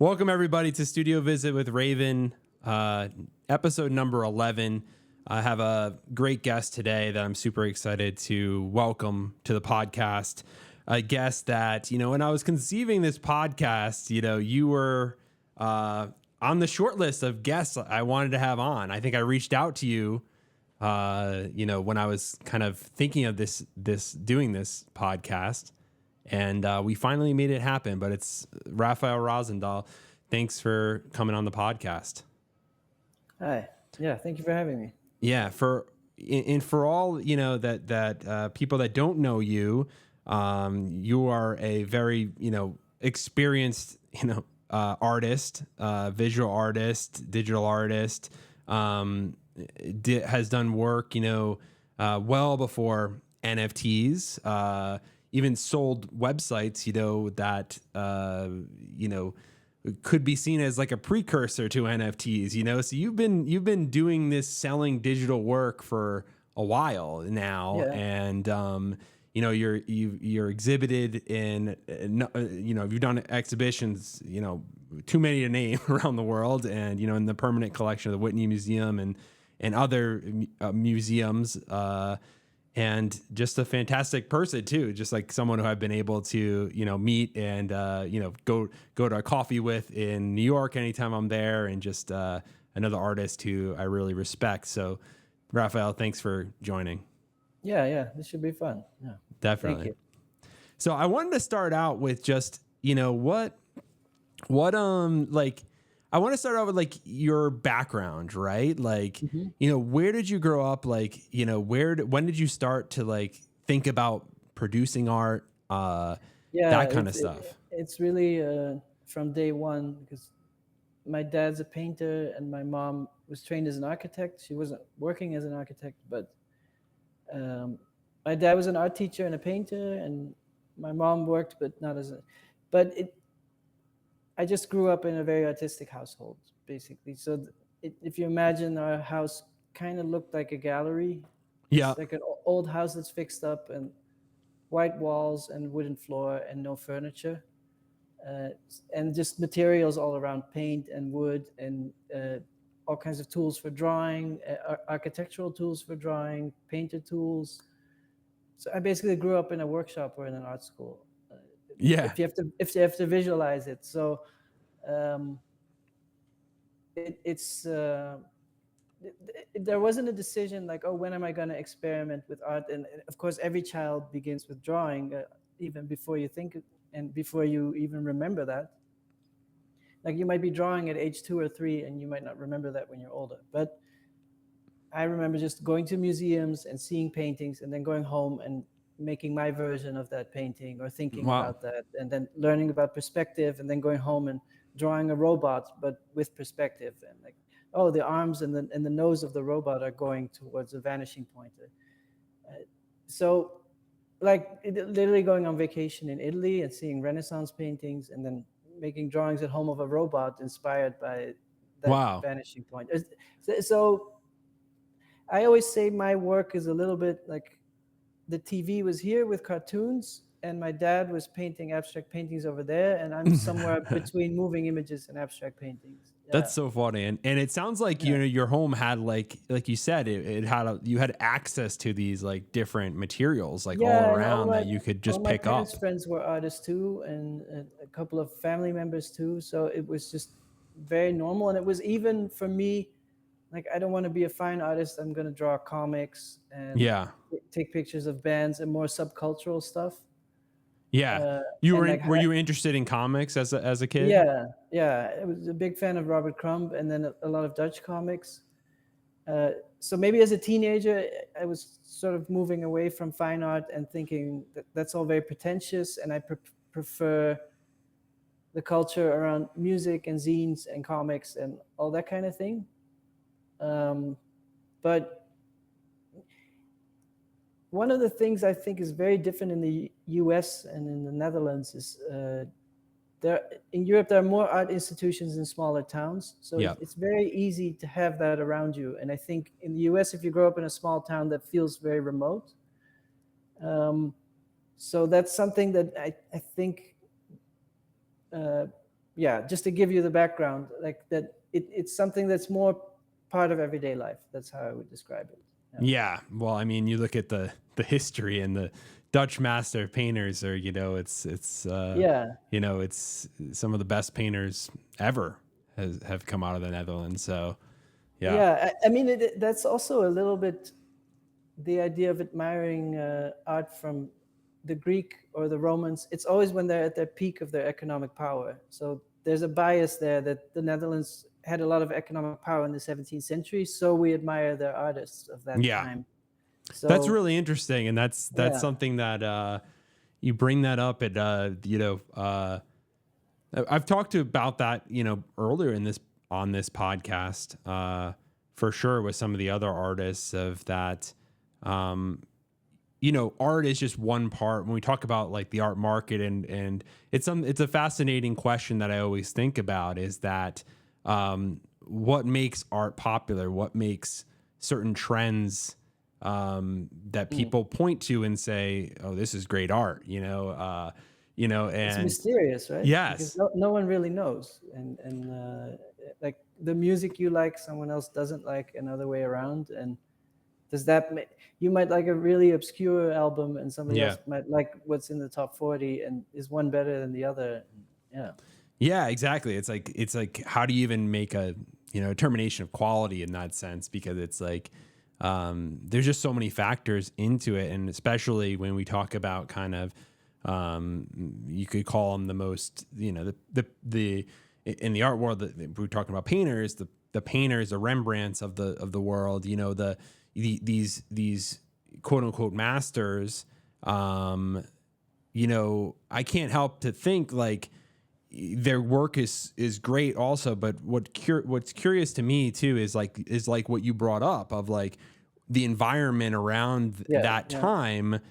Welcome everybody to Studio Visit with Raven, episode number 11. I have a great guest today that I'm super excited to welcome to the podcast. A guest that, when I was conceiving this podcast, you were on the short list of guests I wanted to have on. I think I reached out to you, when I was kind of thinking of doing this podcast. And we finally made it happen, but it's Rafaël Rozendaal. Thanks for coming on the podcast. Hi. Yeah, thank you for having me. Yeah, for all that people that don't know you, you are a very experienced artist, visual artist, digital artist. Has done work well before NFTs. Even sold websites, that, could be seen as like a precursor to NFTs, so you've been doing this selling digital work for a while now. Yeah. And, you're exhibited in, you've done exhibitions, too many to name around the world, and, in the permanent collection of the Whitney Museum and other museums, and just a fantastic person too, just like someone who I've been able to, meet and, go to a coffee with in New York anytime I'm there, and just another artist who I really respect. So, Rafaël, thanks for joining. Yeah, this should be fun. Yeah, definitely. Thank you. So I wanted to start out with just, I want to start out with like your background, right? Like, where did you grow up? Like, when did you start to like think about producing art? That kind of stuff. It's really from day one, because my dad's a painter and my mom was trained as an architect. She wasn't working as an architect, but my dad was an art teacher and a painter, and my mom worked, but not as a, but I just grew up in a very artistic household, basically. So if you imagine, our house kind of looked like a gallery. Yeah. It's like an old house that's fixed up, and white walls and wooden floor and no furniture. And just materials all around, paint and wood and all kinds of tools for drawing, architectural tools for drawing, painter tools. So I basically grew up in a workshop or in an art school. Yeah. If you have to visualize it. So there wasn't a decision like, oh, when am I going to experiment with art? And of course, every child begins with drawing, even before you think and before you even remember that. Like, you might be drawing at age 2 or 3, and you might not remember that when you're older. But I remember just going to museums and seeing paintings, and then going home and making my version of that painting, or thinking about that, and then learning about perspective, and then going home and drawing a robot, but with perspective, and like, oh, the arms and the nose of the robot are going towards a vanishing point. So like literally going on vacation in Italy and seeing Renaissance paintings, and then making drawings at home of a robot inspired by that vanishing point. So I always say my work is a little bit like the TV was here with cartoons, and my dad was painting abstract paintings over there, and I'm somewhere between moving images and abstract paintings. Yeah. That's so funny. And it sounds like, your home had like you said, it had you had access to these like different materials, like all around that you could just pick up. My parents' friends were artists too, and a couple of family members too. So it was just very normal. And it was even for me, like, I don't want to be a fine artist. I'm going to draw comics and take pictures of bands and more subcultural stuff. Yeah. Were you interested in comics as a kid? Yeah. I was a big fan of Robert Crumb, and then a lot of Dutch comics. So maybe as a teenager, I was sort of moving away from fine art and thinking that that's all very pretentious, and I prefer the culture around music and zines and comics and all that kind of thing. But one of the things I think is very different in the US and in the Netherlands is in Europe, there are more art institutions in smaller towns. So it's very easy to have that around you. And I think in the US, if you grow up in a small town, that feels very remote. So that's something that I think yeah, just to give you the background, like that, it's something that's more part of everyday life. That's how I would describe it. Yeah. Well, I mean, you look at the history, and the Dutch master painters are, it's some of the best painters ever have come out of the Netherlands. So, yeah. Yeah. I mean, that's also a little bit the idea of admiring art from the Greek or the Romans. It's always when they're at their peak of their economic power. So there's a bias there that the Netherlands had a lot of economic power in the 17th century. So we admire their artists of that time. So that's really interesting. And that's something that you bring that up at, I've talked about that, earlier on this podcast, for sure, with some of the other artists of that. Art is just one part. When we talk about like the art market, and it's a fascinating question that I always think about, is that what makes art popular? What makes certain trends that people point to and say, "Oh, this is great art," and it's mysterious, right? Yes. Because no one really knows. And like the music you like, someone else doesn't like, another way around. And does that you might like a really obscure album, and somebody else might like what's in the top 40, and is one better than the other? Yeah, exactly. It's like how do you even make a determination of quality in that sense? Because it's like there's just so many factors into it, and especially when we talk about kind of you could call them the most the in the art world that we're talking about, painters, the painters, the Rembrandts of the world, these quote unquote masters. I can't help to think like their work is great also, but what's curious to me too is like what you brought up of like the environment around that time,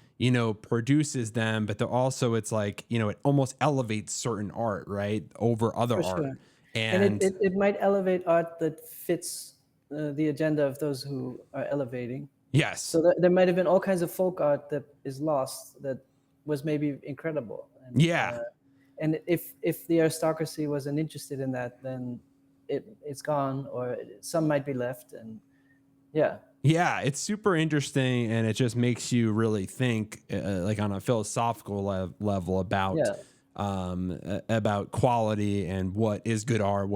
produces them, but also it's like, it almost elevates certain art, right, over other art. Sure. And it might elevate art that fits the agenda of those who are elevating. Yes. So there might have been all kinds of folk art that is lost that was maybe incredible. And, and if the aristocracy wasn't interested in that, then it's gone, or some might be left. And yeah, it's super interesting, and it just makes you really think, like on a philosophical level about quality and what is good art.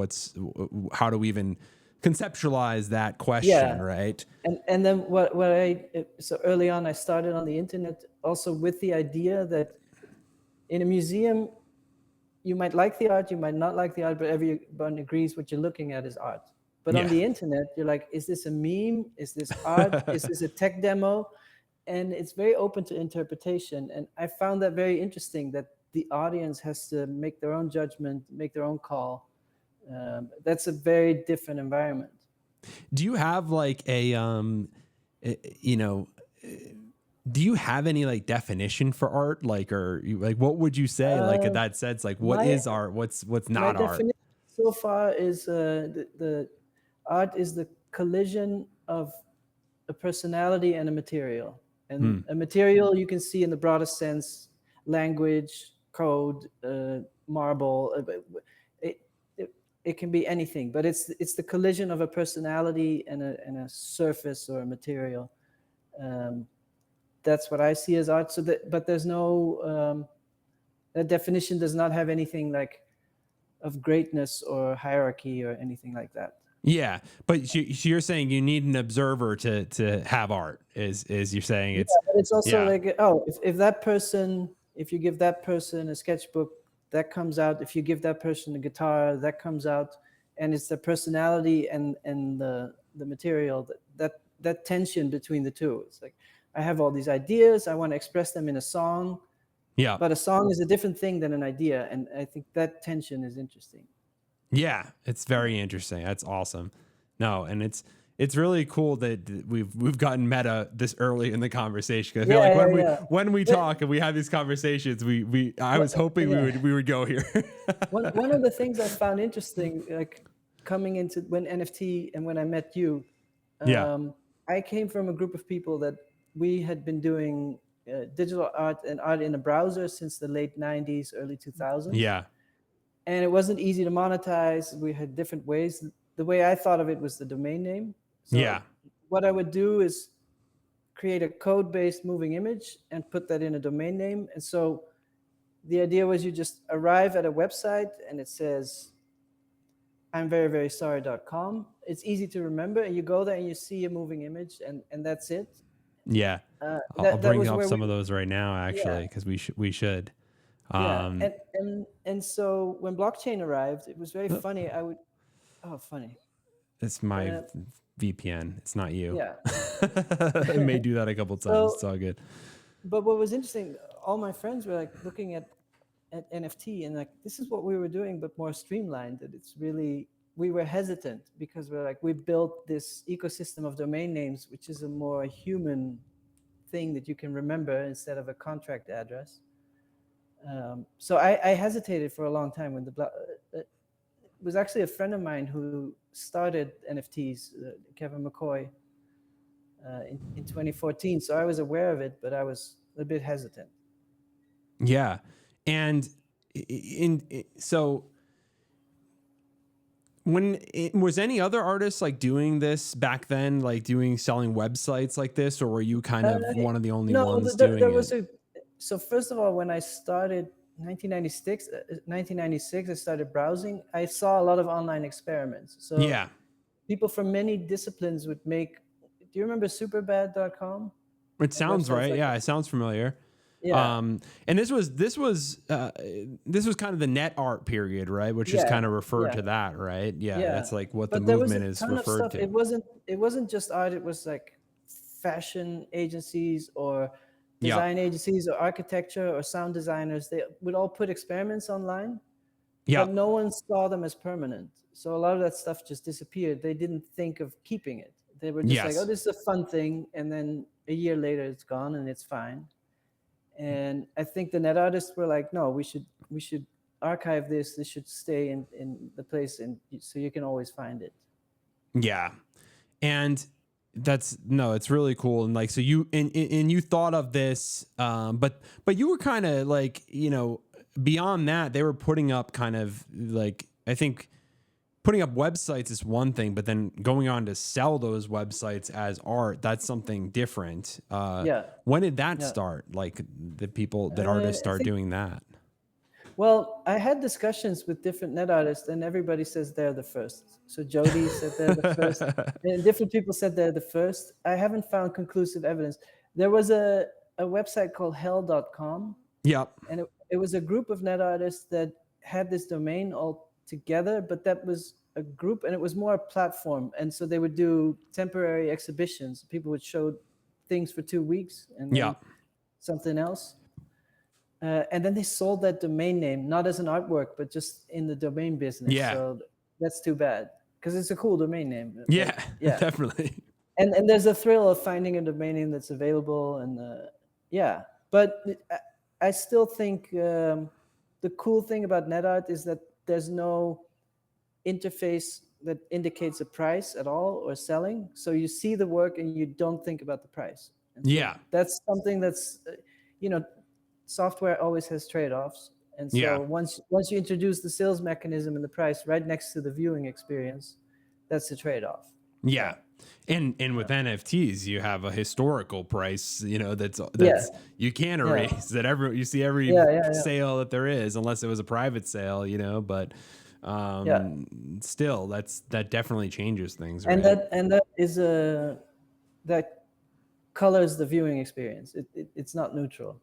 How do we even conceptualize that question, right? And then so early on I started on the internet also with the idea that in a museum you might like the art, you might not like the art, but everyone agrees what you're looking at is art. But on the internet, you're like, is this a meme? Is this art? Is this a tech demo? And it's very open to interpretation. And I found that very interesting, that the audience has to make their own judgment, make their own call. That's a very different environment. Do you have like do you have any like definition for art? Like, what would you say, like in that sense, like what is art? What's not art? Definition so far is the art is the collision of a personality and a material. And a material you can see in the broadest sense, language, code, marble. It can be anything, but it's the collision of a personality and a surface or a material. That's what I see as art. But there's no that definition does not have anything like of greatness or hierarchy or anything like that. Yeah, but you're saying you need an observer to have art. Is you're saying it's? But it's also like, if you give that person a sketchbook, that comes out. If you give that person a guitar, that comes out, and it's the personality and the material that tension between the two. It's like, I have all these ideas, I want to express them in a song. Yeah. But a song is a different thing than an idea, and I think that tension is interesting. Yeah, it's very interesting. That's awesome. No, and it's really cool that we've gotten meta this early in the conversation. I feel like when we talk and we have these conversations, I was hoping we would go here. One of the things I found interesting, like coming into when NFT and when I met you, I came from a group of people that we had been doing digital art and art in a browser since the late 90s, early 2000s. Yeah. and it wasn't easy to monetize. We had different ways. The way I thought of it was the domain name. So what I would do is create a code-based moving image and put that in a domain name. And so the idea was you just arrive at a website and it says, I'm very, very sorry.com. It's easy to remember. And you go there and you see a moving image and that's it. Yeah. I'll bring up some of those right now, actually, because we should. And so when blockchain arrived, it was very funny. Funny. It's my VPN. It's not you. Yeah. I may do that a couple times. It's all good. But what was interesting, all my friends were like looking at NFT and like, this is what we were doing, but more streamlined. And it's really, we were hesitant because we're like, we built this ecosystem of domain names, which is a more human thing that you can remember instead of a contract address. So I hesitated for a long time when it was actually a friend of mine who started NFTs, Kevin McCoy, in 2014. So I was aware of it, but I was a bit hesitant. Yeah. And so was any other artists like doing this back then, like selling websites like this, or were you kind of one of the only ones doing it? So first of all, when I started 1996, I started browsing. I saw a lot of online experiments. So people from many disciplines would make. Do you remember superbad.com? It sounds right. Like it sounds familiar. Yeah. And this was kind of the net art period, right? Which is kind of referred to that, right? Yeah. That's like what the movement is referred to. It wasn't just art. It was like fashion agencies or design agencies or architecture or sound designers. They would all put experiments online, but no one saw them as permanent. So a lot of that stuff just disappeared. They didn't think of keeping it. They were just like, oh, this is a fun thing. And then a year later it's gone and it's fine. And I think the net artists were like, no, we should archive this. This should stay in the place, and so you can always find it. Yeah. And it's really cool. And like, so you, and you thought of this, but you were kind of like, beyond that, they were putting up kind of like, I think putting up websites is one thing, but then going on to sell those websites as art, that's something different. When did that start? Like that artists start doing that? Well, I had discussions with different net artists and everybody says they're the first. So Jody said they're the first and different people said they're the first. I haven't found conclusive evidence. There was a website called hell.com. Yep. And it was a group of net artists that had this domain all together, but that was a group and it was more a platform. And so they would do temporary exhibitions. People would show things for 2 weeks and then something else. And then they sold that domain name, not as an artwork, but just in the domain business. Yeah. So that's too bad because it's a cool domain name. Yeah, definitely. And there's a thrill of finding a domain name that's available. And but I still think the cool thing about net art is that there's no interface that indicates a price at all or selling. So you see the work and you don't think about the price. So that's something that's, software always has trade-offs. And so once you introduce the sales mechanism and the price right next to the viewing experience, that's the trade-off. Yeah. And with NFTs, you have a historical price, that's you can't erase that you see every sale that there is, unless it was a private sale, but still that definitely changes things. Right? And that is that colors the viewing experience. It's not neutral.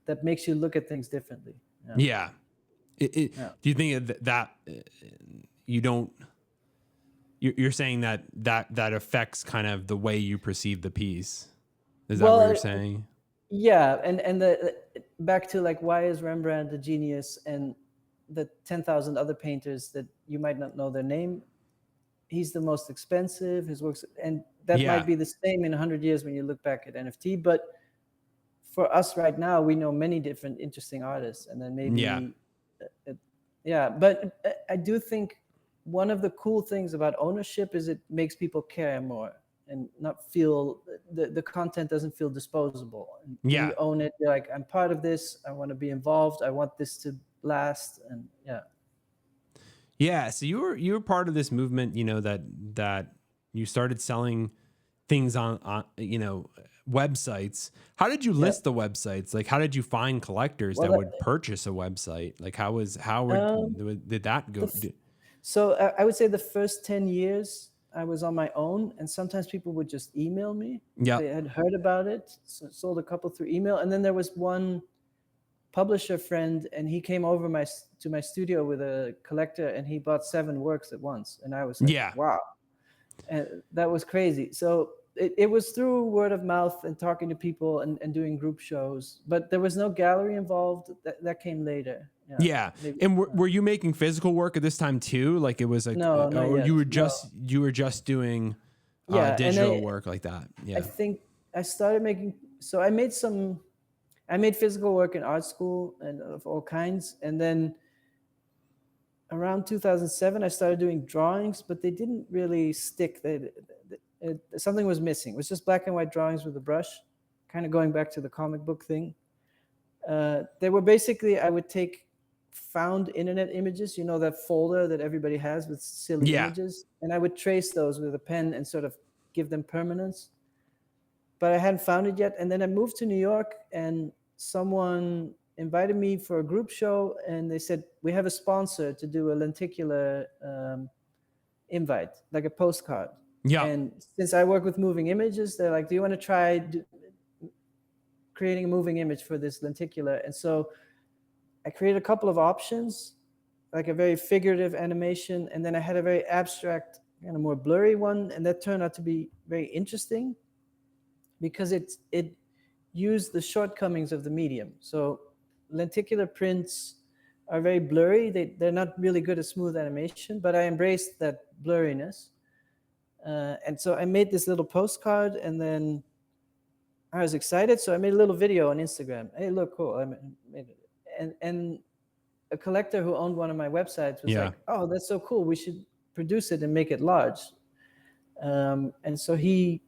That makes you look at things differently. Do you think that you don't? You're saying that affects kind of the way you perceive the piece. Is that what you're saying? Yeah, and back to like, why is Rembrandt a genius and the 10,000 other painters that you might not know their name? He's the most expensive. His works, and that might be the same in 100 years when you look back at NFT. But for us right now, we know many different interesting artists, and then maybe But I do think one of the cool things about ownership is it makes people care more and not feel the content doesn't feel disposable. You own it. You're like, I'm part of this. I want to be involved. I want this to last. And Yeah. So you were part of this movement, you know, that you started selling things on websites. How did you Yeah. list the websites? Like, how did you find collectors Well, that would purchase a website? Like, did that the go? f- so I would say the first 10 years I was on my own, and sometimes people would just email me. Yeah. They had heard about it, so sold a couple through email, and then there was one publisher friend, and he came over to my studio with a collector, and he bought 7 works at once, and I was like, Yeah. wow, and that was crazy. So it was through word of mouth and talking to people and doing group shows, but there was no gallery involved. That came later. Yeah. And were you making physical work at this time too? Like it was like, No, not or yet. you were just doing Yeah, digital work like that. I Yeah. think I started making. So I made physical work in art school and of all kinds, and then around 2007 I started doing drawings, but they didn't really stick. Something was missing. It was just black and white drawings with a brush, kind of going back to the comic book thing. They were basically, I would take found internet images, you know, that folder that everybody has with silly images, and I would trace those with a pen and sort of give them permanence. But I hadn't found it yet. And then I moved to New York, and someone invited me for a group show, and they said, we have a sponsor to do a lenticular invite, like a postcard. Yeah. And since I work with moving images, they're like, do you want to try creating a moving image for this lenticular? And so I created a couple of options, like a very figurative animation, and then I had a very abstract, kind of more blurry one, and that turned out to be very interesting because it used the shortcomings of the medium. So lenticular prints are very blurry. They're not really good at smooth animation, but I embraced that blurriness. And so I made this little postcard, and then I was excited. So I made a little video on Instagram. Hey, look, cool. I made it. And a collector who owned one of my websites was like, oh, that's so cool. We should produce it and make it large. And so he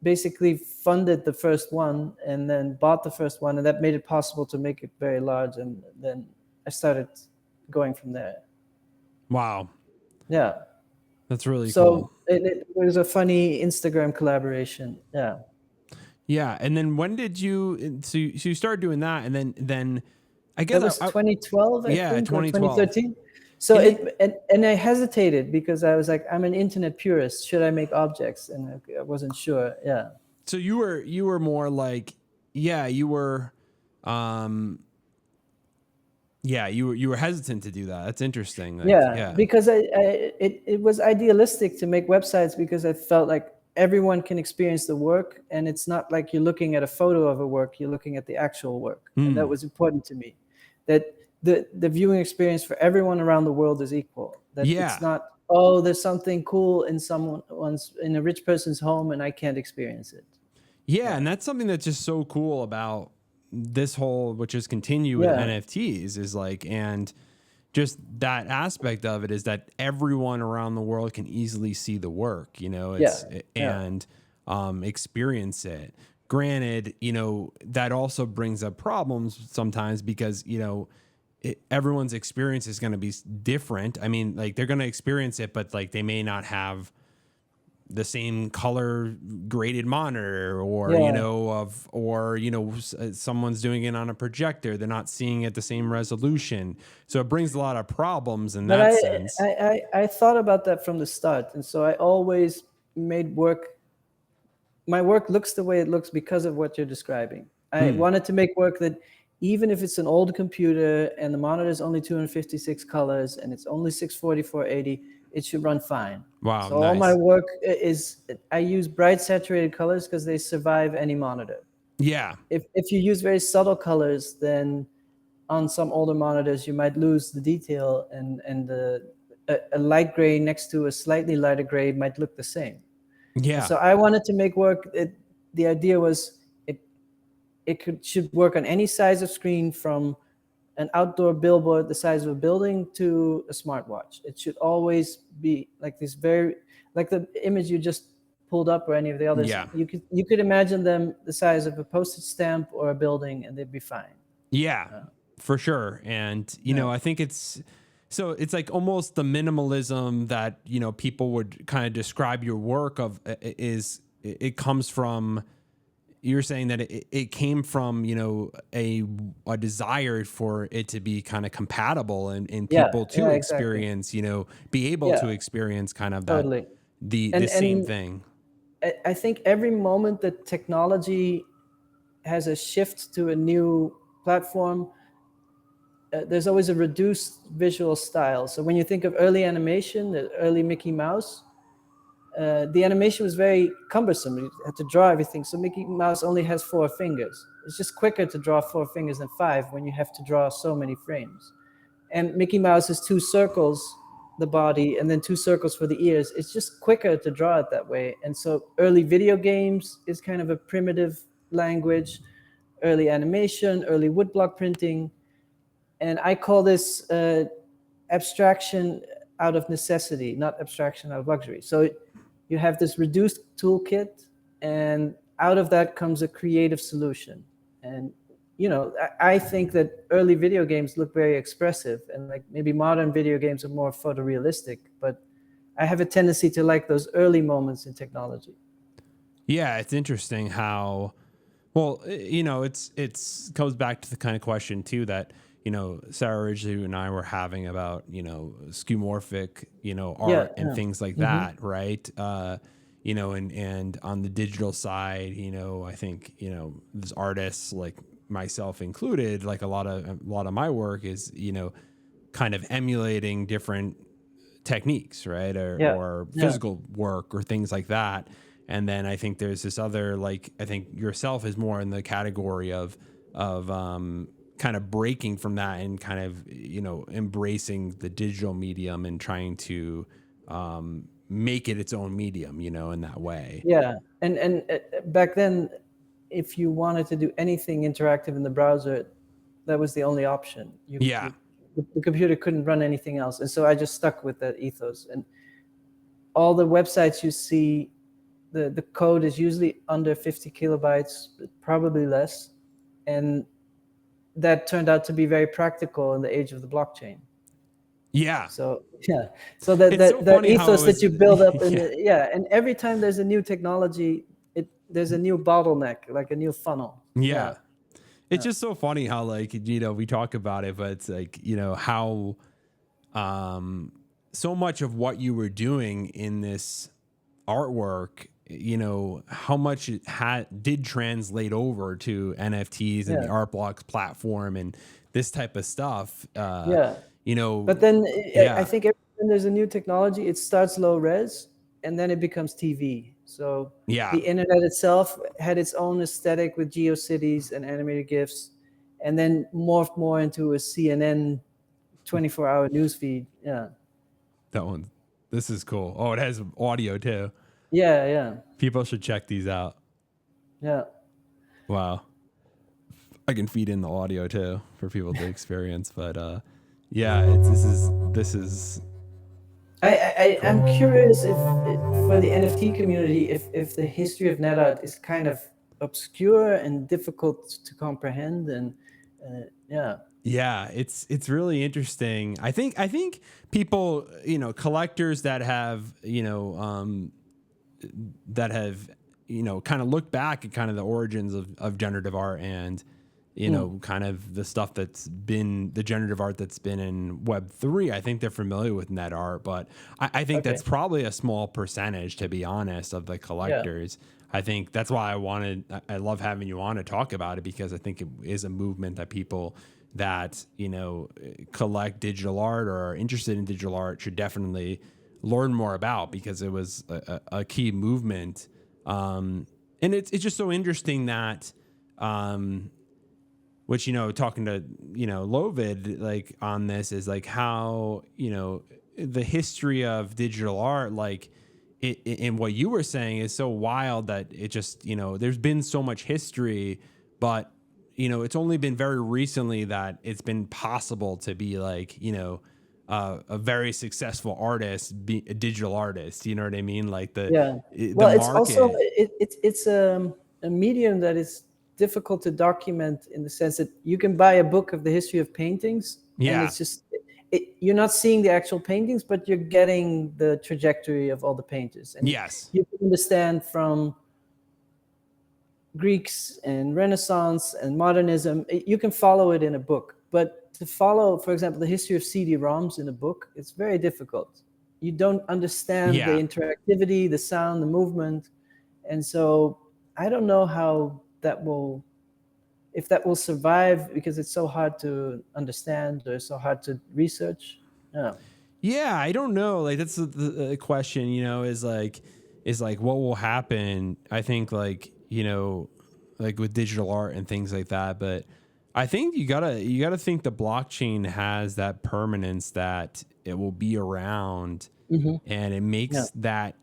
basically funded the first one and then bought the first one, and that made it possible to make it very large. And then I started going from there. Wow. Yeah. That's really cool. So it was a funny Instagram collaboration. Yeah. Yeah. And then when did you, so you started doing that, and then I guess that was 2012, I think, 2012. Or 2013. So and I hesitated because I was like, I'm an internet purist. Should I make objects? And I wasn't sure. Yeah. So you were more like, you were hesitant to do that. That's interesting. Like, because it was idealistic to make websites because I felt like everyone can experience the work, and it's not like you're looking at a photo of a work, you're looking at the actual work. And that was important to me, that the viewing experience for everyone around the world is equal. That it's not, oh, there's something cool in a rich person's home and I can't experience it. Yeah, and that's something that's just so cool about this whole, which is continue with NFTs, is like, and just that aspect of it is that everyone around the world can easily see the work, you know, and experience it. Granted, you know, that also brings up problems sometimes because, you know, everyone's experience is going to be different. I mean, like, they're going to experience it, but like they may not have the same color graded monitor, or someone's doing it on a projector, they're not seeing it the same resolution, so it brings a lot of problems in that sense. I thought about that from the start, and so I always made my work looks the way it looks because of what you're describing. I wanted to make work that, even if it's an old computer and the monitor is only 256 colors and it's only 644/80, it should run fine. Wow. So all my work I use bright saturated colors because they survive any monitor. Yeah. If you use very subtle colors, then on some older monitors you might lose the detail, and a light gray next to a slightly lighter gray might look the same. Yeah. And so I wanted to make work. The idea was it should work on any size of screen, from an outdoor billboard the size of a building to a smartwatch. It should always be like this, like the image you just pulled up or any of the others. Yeah. You could imagine them the size of a postage stamp or a building, and they'd be fine. Yeah, for sure. And, you know, I think it's So it's like almost the minimalism that, you know, people would kind of describe your work of is it comes from, you're saying that it came from, you know, a desire for it to be kind of compatible and people to exactly. experience, you know, be able to experience kind of that, Totally. the same thing. I think every moment that technology has a shift to a new platform, there's always a reduced visual style. So when you think of early animation, the early Mickey Mouse, the animation was very cumbersome. You had to draw everything. So Mickey Mouse only has 4 fingers. It's just quicker to draw 4 fingers than 5 when you have to draw so many frames. And Mickey Mouse has 2 circles, the body, and then 2 circles for the ears. It's just quicker to draw it that way. And so early video games is kind of a primitive language, early animation, early woodblock printing. And I call this abstraction out of necessity, not abstraction out of luxury. So you have this reduced toolkit, and out of that comes a creative solution. And, you know, I think that early video games look very expressive, and like maybe modern video games are more photorealistic, but I have a tendency to like those early moments in technology. Yeah, it's interesting how, well, you know, it's goes back to the kind of question too that, you know, Sarah Ridgely and I were having about, you know, skeuomorphic, you know, art and things like that, right? You know, and on the digital side, you know, I think, you know, there's artists like myself included, like a lot of my work is, you know, kind of emulating different techniques, right? Or physical work or things like that. And then I think there's this other, like, I think yourself is more in the category of kind of breaking from that and kind of, you know, embracing the digital medium and trying to make it its own medium, you know, in that way. Yeah. And back then, if you wanted to do anything interactive in the browser, that was the only option. The computer couldn't run anything else. And so I just stuck with that ethos. And all the websites you see, the code is usually under 50 kilobytes, probably less. And that turned out to be very practical in the age of the blockchain. Yeah. So the ethos that you build up in and every time there's a new technology, there's a new bottleneck, like a new funnel. Yeah. It's just so funny how, like, you know, we talk about it, but it's like, you know, how so much of what you were doing in this artwork, you know, how much it did translate over to NFTs and the Art Blocks platform and this type of stuff. You know, but then I think every time there's a new technology, it starts low res and then it becomes TV. So the internet itself had its own aesthetic with GeoCities and animated GIFs, and then morphed more into a CNN 24-hour newsfeed. Yeah. That one. This is cool. Oh, it has audio too. Yeah. People should check these out. Yeah. Wow. I can feed in the audio too for people to experience, but this is. I'm curious if for the NFT community, if the history of net art is kind of obscure and difficult to comprehend, and it's really interesting. I think people, you know, collectors that have, you know, kind of look back at kind of the origins of generative art and, you know, kind of the stuff that's been the generative art that's been in Web3. I think they're familiar with net art, but I think that's probably a small percentage, to be honest, of the collectors. I think that's why I love having you on to talk about it, because I think it is a movement that people that, you know, collect digital art or are interested in digital art should definitely learn more about, because it was a key movement. And it's just so interesting that, which, you know, talking to, you know, Lovid, like, on this is like how, you know, the history of digital art, like, and what you were saying is so wild that it just, you know, there's been so much history, but, you know, it's only been very recently that it's been possible to be like, you know, a very successful artist, be a digital artist. You know what I mean? Like it's also it's a medium that is difficult to document, in the sense that you can buy a book of the history of paintings, and it's just, you're not seeing the actual paintings, but you're getting the trajectory of all the painters. And yes, you can understand from Greeks and Renaissance and modernism, you can follow it in a book. But to follow, for example, the history of CD-ROMs in a book, it's very difficult. You don't understand the interactivity, the sound, the movement. And so I don't know how that will, if that will survive, because it's so hard to understand or so hard to research. Yeah, I don't know. Like that's the question, you know, is like what will happen? I think like, you know, like with digital art and things like that, but I think you gotta think the blockchain has that permanence that it will be around, and it makes that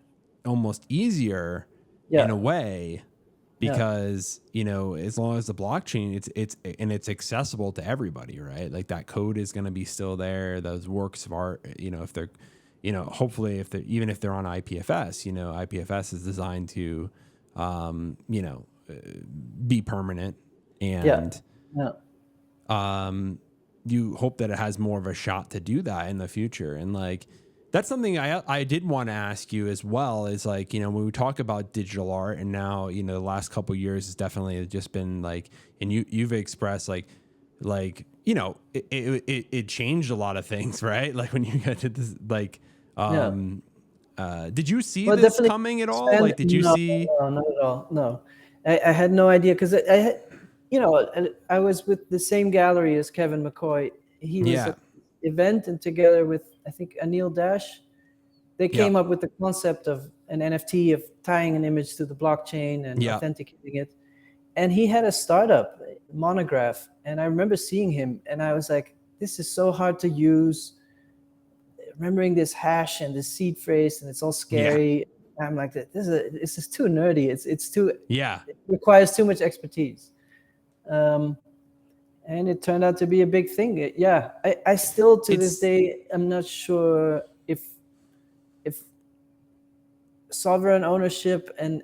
almost easier in a way, because you know, as long as the blockchain it's accessible to everybody, right? Like that code is going to be still there. Those works of art, you know, if they're, you know, hopefully if they're, even if they're on IPFS, you know, IPFS is designed to, you know, be permanent, and you hope that it has more of a shot to do that in the future. And like, that's something I did want to ask you as well, is like, you know, when we talk about digital art, and now, you know, the last couple of years has definitely just been like, and you've expressed like, you know, it changed a lot of things, right? Like when you get to this, like, did you see this coming at all? Like, did you see? No, not at all. No, I had no idea, because I had, you know, I was with the same gallery as Kevin McCoy. He was at the event, and together with, I think, Anil Dash, they came up with the concept of an NFT, of tying an image to the blockchain and authenticating it. And he had a startup, Monograph, and I remember seeing him, and I was like, this is so hard to use. Remembering this hash and this seed phrase, and it's all scary. I'm like, this is too nerdy. It's too, it requires too much expertise. And it turned out to be a big thing. I still to this day, I'm not sure if sovereign ownership and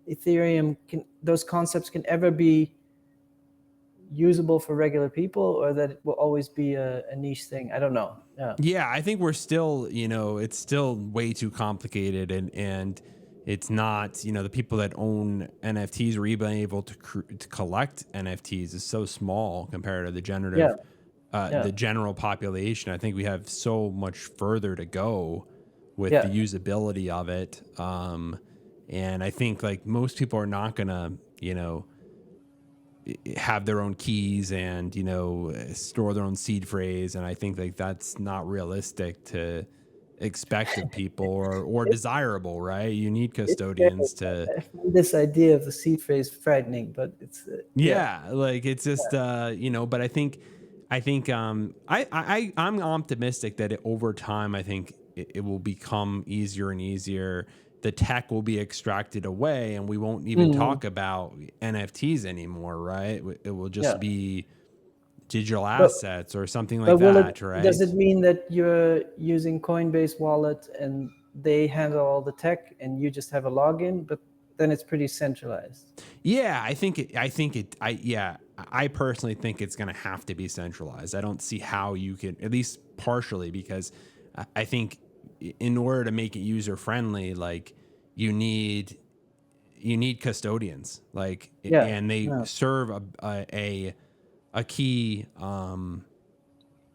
Ethereum those concepts can ever be usable for regular people, or that it will always be a niche thing. I don't know. Yeah, I think we're still, you know, it's still way too complicated, and it's not, you know, the people that own NFTs or even able to collect NFTs is so small compared to the the general population. I think we have so much further to go with the usability of it. And I think like most people are not gonna, you know, have their own keys and, you know, store their own seed phrase. And I think like that's not realistic to expect of people, or desirable, right? You need custodians to. I find this idea of the seed phrase frightening, but it's like it's just you know, but I think I'm optimistic that over time, I think it will become easier and easier. The tech will be extracted away, and we won't even talk about NFTs anymore, right? It will just be digital assets or something like that, right? Does it mean that you're using Coinbase wallet and they handle all the tech and you just have a login, but then it's pretty centralized? Yeah, I personally think it's going to have to be centralized. I don't see how you can, at least partially, because I think in order to make it user friendly, like you need custodians, like, and they serve a key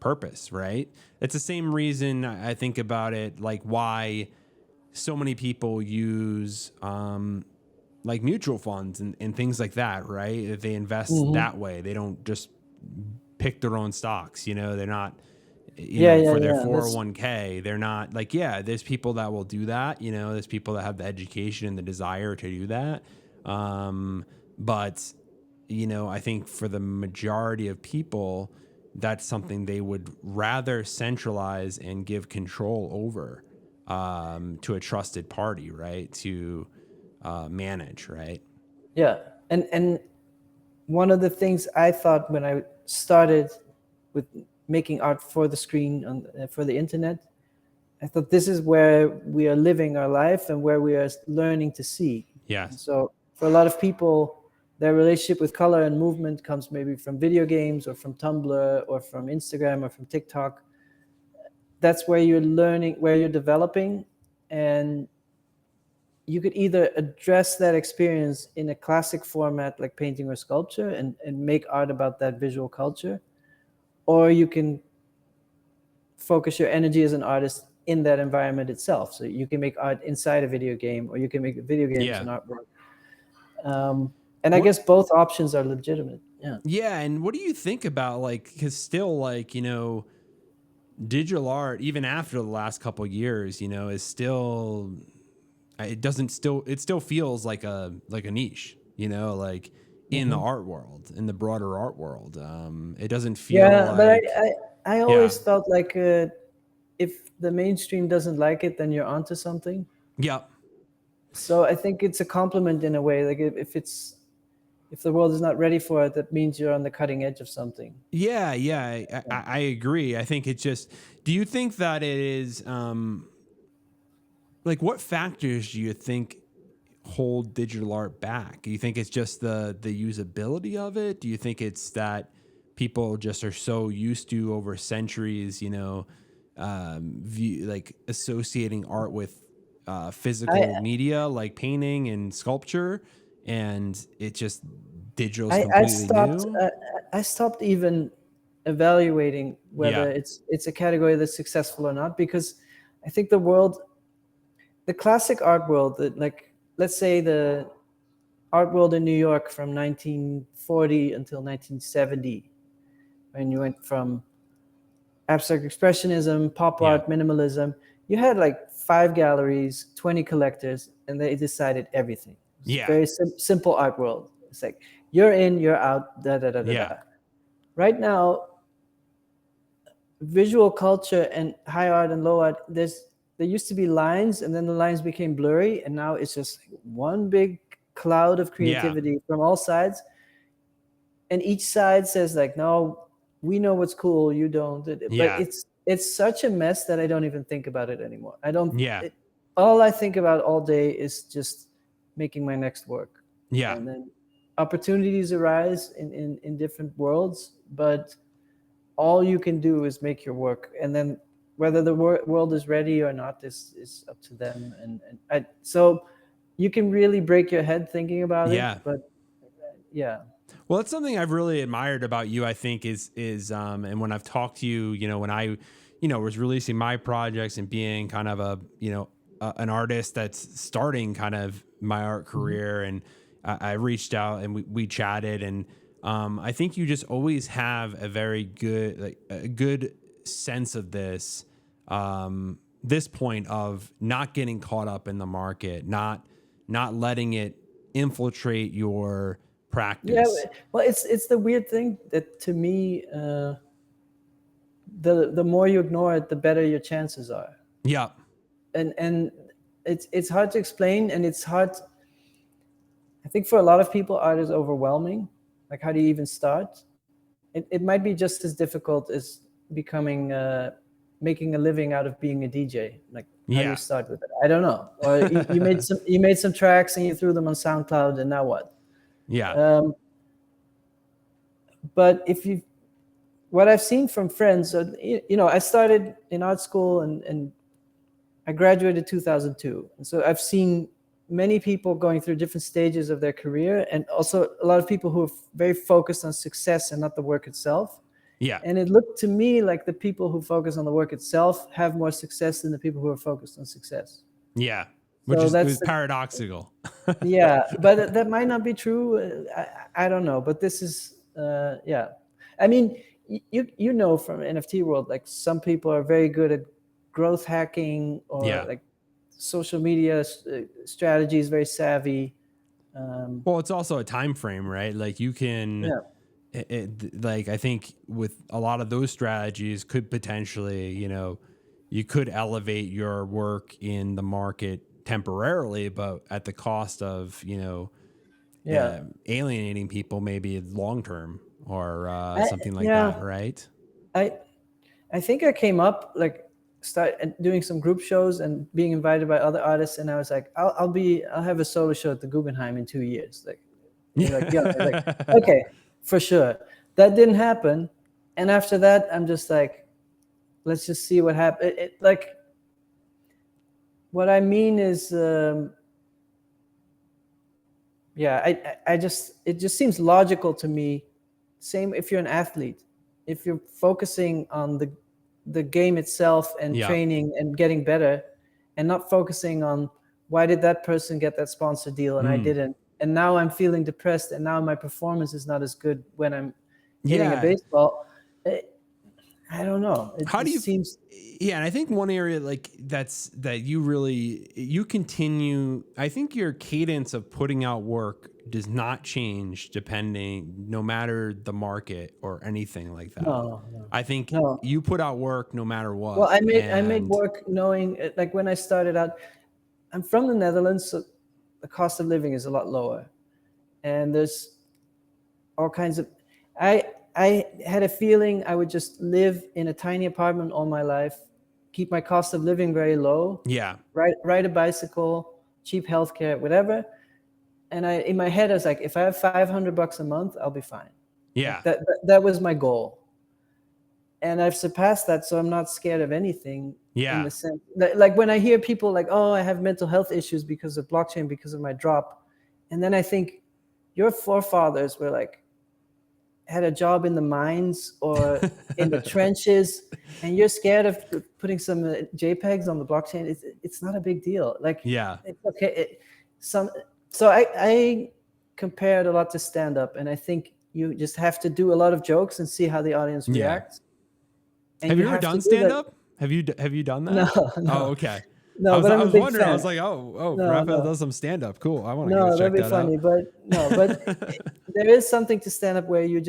purpose, right? It's the same reason I think about it, like why so many people use like mutual funds and things like that, right? They invest that way. They don't just pick their own stocks, you know, they're not, you know, for their 401k, they're not like, there's people that will do that, you know, there's people that have the education and the desire to do that. But, you know, I think for the majority of people, that's something they would rather centralize and give control over to a trusted party, right? To manage, right? Yeah. And one of the things I thought when I started with making art for the screen for the internet, I thought this is where we are living our life and where we are learning to see. Yes. And so for a lot of people, their relationship with color and movement comes maybe from video games or from Tumblr or from Instagram or from TikTok. that's where you're learning, where you're developing, and you could either address that experience in a classic format like painting or sculpture and make art about that visual culture, or you can focus your energy as an artist in that environment itself. So you can make art inside a video game, or you can make video games and artwork. And I guess both options are legitimate. Yeah. Yeah. And what do you think about, like, because still, like, you know, digital art, even after the last couple of years, you know, is still, it still feels like a niche, you know, like in the art world, in the broader art world. It doesn't feel like. But I always felt like if the mainstream doesn't like it, then you're onto something. Yeah. So I think it's a compliment in a way. Like if the world is not ready for it, that means you're on the cutting edge of something. Yeah, I agree. I think it's just, do you think that it is, like, what factors do you think hold digital art back? Do you think it's just the usability of it? Do you think it's that people just are so used to, over centuries, you know, like associating art with physical media like painting and sculpture, and it just digital is completely new? I stopped even evaluating whether it's a category that's successful or not, because I think the classic art world, like let's say the art world in New York from 1940 until 1970, when you went from abstract expressionism, pop art, minimalism, you had like 5 galleries, 20 collectors, and they decided everything. It's a very simple art world. It's like, you're in, you're out, da da da da da. Right now, visual culture and high art and low art, there used to be lines, and then the lines became blurry, and now it's just one big cloud of creativity from all sides. And each side says like, no, we know what's cool, you don't. But it's such a mess that I don't even think about it anymore. All I think about all day is just making my next work. And then opportunities arise in different worlds, but all you can do is make your work, and then whether the world is ready or not is up to them. And so you can really break your head thinking about it, but well, it's something I've really admired about you, I think, is and when I've talked to you, you know, when I, you know, was releasing my projects and being kind of a, you know, an artist that's starting kind of my art career, and I reached out and we chatted, and I think you just always have a very good, like a good sense of this point of not getting caught up in the market, not letting it infiltrate your practice. Yeah, well, it's the weird thing that, to me, the more you ignore it, the better your chances are. Yeah. And it's hard to explain, and it's hard. I think for a lot of people, art is overwhelming. Like, how do you even start? It might be just as difficult as making a living out of being a DJ. Like, how do you start with it? I don't know. Or you made some tracks and you threw them on SoundCloud, and now what? Yeah. But what I've seen from friends, you know, I started in art school and I graduated 2002. And so I've seen many people going through different stages of their career, and also a lot of people who are very focused on success and not the work itself. Yeah. And it looked to me like the people who focus on the work itself have more success than the people who are focused on success. Yeah. Which is paradoxical. Yeah, but that might not be true. I don't know, but this is, I mean, you know, from NFT world, like some people are very good at growth hacking, or like social media strategies, very savvy. Well, it's also a time frame, right? Like you can, like I think with a lot of those strategies could potentially, you know, you could elevate your work in the market temporarily, but at the cost of, you know, alienating people maybe long term, or something like that, right? I think I came up, like, start doing some group shows and being invited by other artists, and I was like, I'll have a solo show at the Guggenheim in 2 years. Like, like, okay, for sure. That didn't happen, and after that, I'm just like, let's just see what happens. Like, what I mean is, it just seems logical to me. Same if you're an athlete, if you're focusing on the game itself and training and getting better, and not focusing on why did that person get that sponsor deal and I didn't, and now I'm feeling depressed, and now my performance is not as good when I'm hitting a baseball. I don't know. How do you seems? Yeah, and I think one area like that you continue. I think your cadence of putting out work does not change no matter the market or anything like that. No. I think you put out work no matter what. Well, I made work knowing, like, when I started out, I'm from the Netherlands, so the cost of living is a lot lower, and there's all kinds of. I had a feeling I would just live in a tiny apartment all my life, keep my cost of living very low. Yeah. Ride a bicycle, cheap healthcare, whatever. And in my head, I was like, if I have $500 a month, I'll be fine. Yeah. Like that was my goal. And I've surpassed that, so I'm not scared of anything. Yeah. In the sense that, like, when I hear people like, oh, I have mental health issues because of blockchain, because of my drop. And then I think your forefathers were like, had a job in the mines or in the trenches, and you're scared of putting some JPEGs on the blockchain. It's not a big deal. Like, it's okay. So I compared a lot to stand up, and I think you just have to do a lot of jokes and see how the audience reacts. And have you ever done stand up? Have you done that? No. Oh, okay. No, I was wondering. I was like, Rafael does some stand up. Cool. I want to go check that'd be funny, out. But there is something to stand up where you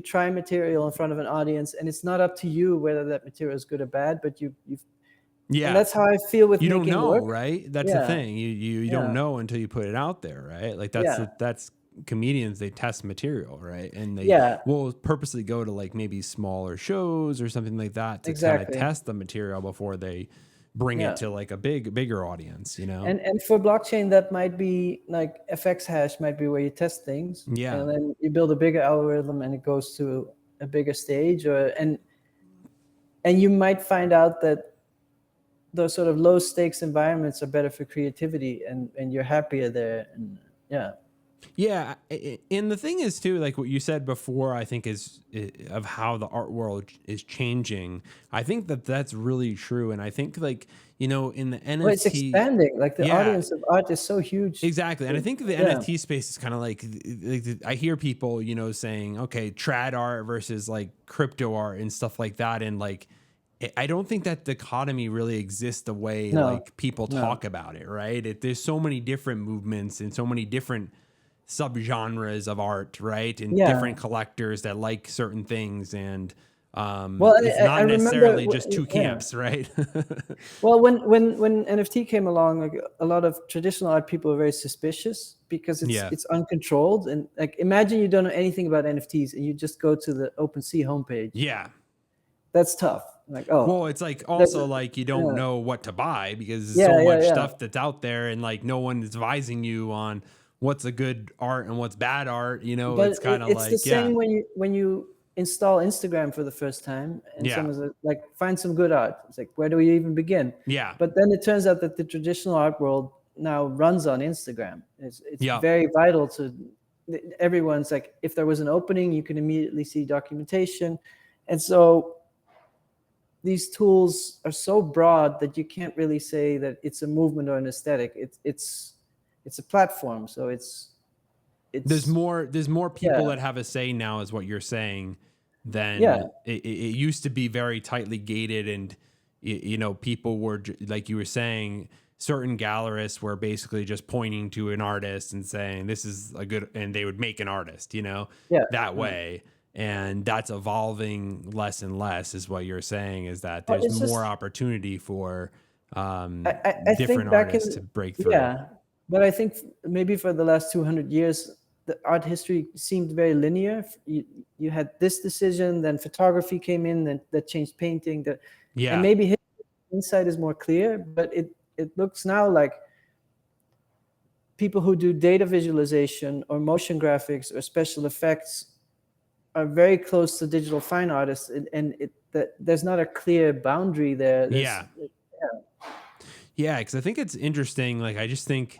try material in front of an audience, and it's not up to you whether that material is good or bad, but you and that's how I feel with making work. You don't know, right? That's the thing. You don't know until you put it out there, right? Like that's comedians, they test material, right? And they will purposely go to like maybe smaller shows or something like that to kind of test the material before they bring it to like a bigger audience, you know? And for blockchain, that might be like FX hash might be where you test things. Yeah. And then you build a bigger algorithm and it goes to a bigger stage, and you might find out that those sort of low stakes environments are better for creativity, and you're happier there. And yeah. And the thing is too, like what you said before, I think is of how the art world is changing. I think that's really true. And I think, like, you know, in the NFT, it's expanding. Like the audience of art is so huge. Exactly. And I think the NFT space is kind of like I hear people, you know, saying, okay, trad art versus like crypto art and stuff like that. And like, I don't think that dichotomy really exists the way like people talk about it, right? There's so many different movements and so many different subgenres of art, right? And different collectors that like certain things, and it's not necessarily just two camps, right? Well, when NFT came along, like, a lot of traditional art people were very suspicious because it's uncontrolled. And like, imagine you don't know anything about NFTs and you just go to the OpenSea homepage. Yeah. That's tough. Like, well, it's like also like you don't know what to buy because there's so much stuff that's out there, and like no one is advising you on what's a good art and what's bad art, you know. But it's kind of like the same when you install Instagram for the first time, and someone's like, find some good art. It's like, where do we even begin? Yeah. But then it turns out that the traditional art world now runs on Instagram. It's very vital to everyone's, like, if there was an opening, you can immediately see documentation. And so these tools are so broad that you can't really say that it's a movement or an aesthetic. It's a platform, so it's there's more people that have a say now, is what you're saying, than it used to be very tightly gated, and you know, people were, like you were saying, certain gallerists were basically just pointing to an artist and saying this is a good, and they would make an artist, you know, that way. And that's evolving less and less, is what you're saying, is that there's more opportunity for different artists to break through. Yeah. But I think maybe for the last 200 years, the art history seemed very linear. You had this decision, then photography came in, then that changed painting. And maybe his insight is more clear, but it looks now like people who do data visualization or motion graphics or special effects are very close to digital fine artists, and that there's not a clear boundary there. Yeah, because I think it's interesting. Like, I just think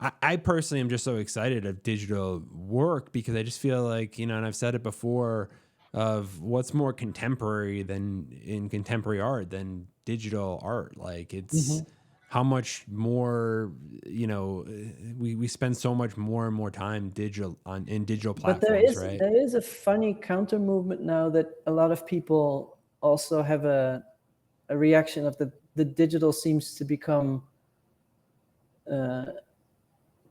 I personally am just so excited of digital work because I just feel like, and I've said it before, of what's more contemporary than in contemporary art than digital art. Like, it's how much more, we spend so much more and more time in digital platforms, right? There is a funny counter movement now that a lot of people also have a reaction of the digital seems to become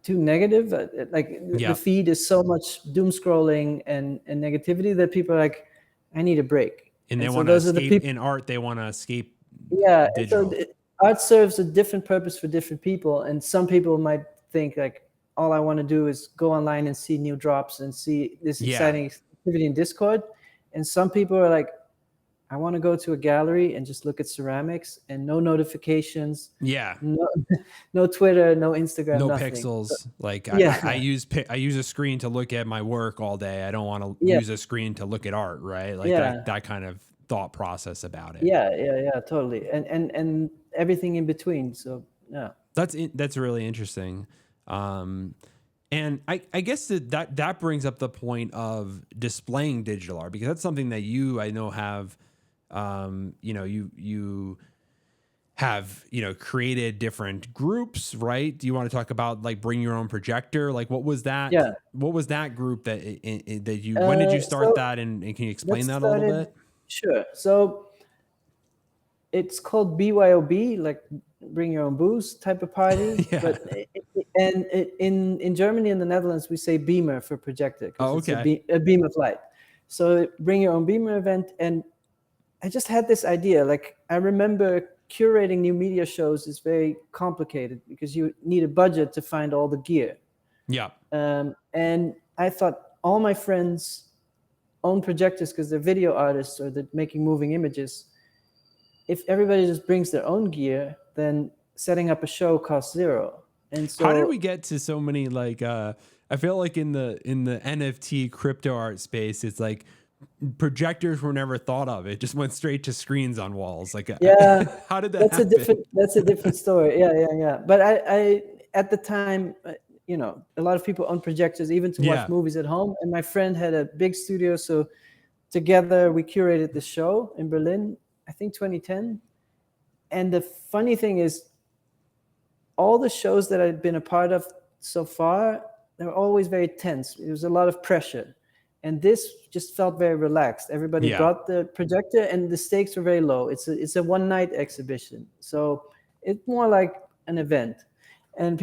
too negative. The feed is so much doom scrolling and negativity that people are like, I need a break. And they want to escape in art. They want to escape. Yeah. Digital. So art serves a different purpose for different people. And some people might think like, all I want to do is go online and see new drops and see this exciting activity in Discord. And some people are like, I want to go to a gallery and just look at ceramics and no notifications. Yeah. No Twitter, no Instagram, no nothing. pixels. I use a screen to look at my work all day. I don't want to use a screen to look at art, right? Like that kind of thought process about it. Yeah, totally. And everything in between. So yeah. That's really interesting. And I guess that brings up the point of displaying digital art, because that's something that I know have, you have, created different groups, right? Do you want to talk about like Bring Your Own Projector? Like what was that? Yeah. What was that group that when did you start that? And can you explain that a little bit? Sure. So it's called BYOB, like Bring Your Own Booze type of party. But in Germany and the Netherlands, we say beamer for projector. It's a beam of light. So Bring Your Own Beamer event. And I just had this idea. Like I remember curating new media shows is very complicated because you need a budget to find all the gear. Yeah. And I thought all my friends own projectors because they're video artists or they're making moving images. If everybody just brings their own gear, then setting up a show costs zero. And so how did we get to so many like I feel like in the NFT crypto art space, it's like projectors were never thought of. It just went straight to screens on walls. Like how did that happen? That's a different story. Yeah. But I at the time, a lot of people own projectors even to watch movies at home. And my friend had a big studio, so together we curated the show in Berlin, I think 2010. And the funny thing is, all the shows that I'd been a part of so far, they were always very tense. There was a lot of pressure. And this just felt very relaxed. Everybody brought the projector and the stakes were very low. It's a one-night exhibition. So it's more like an event. And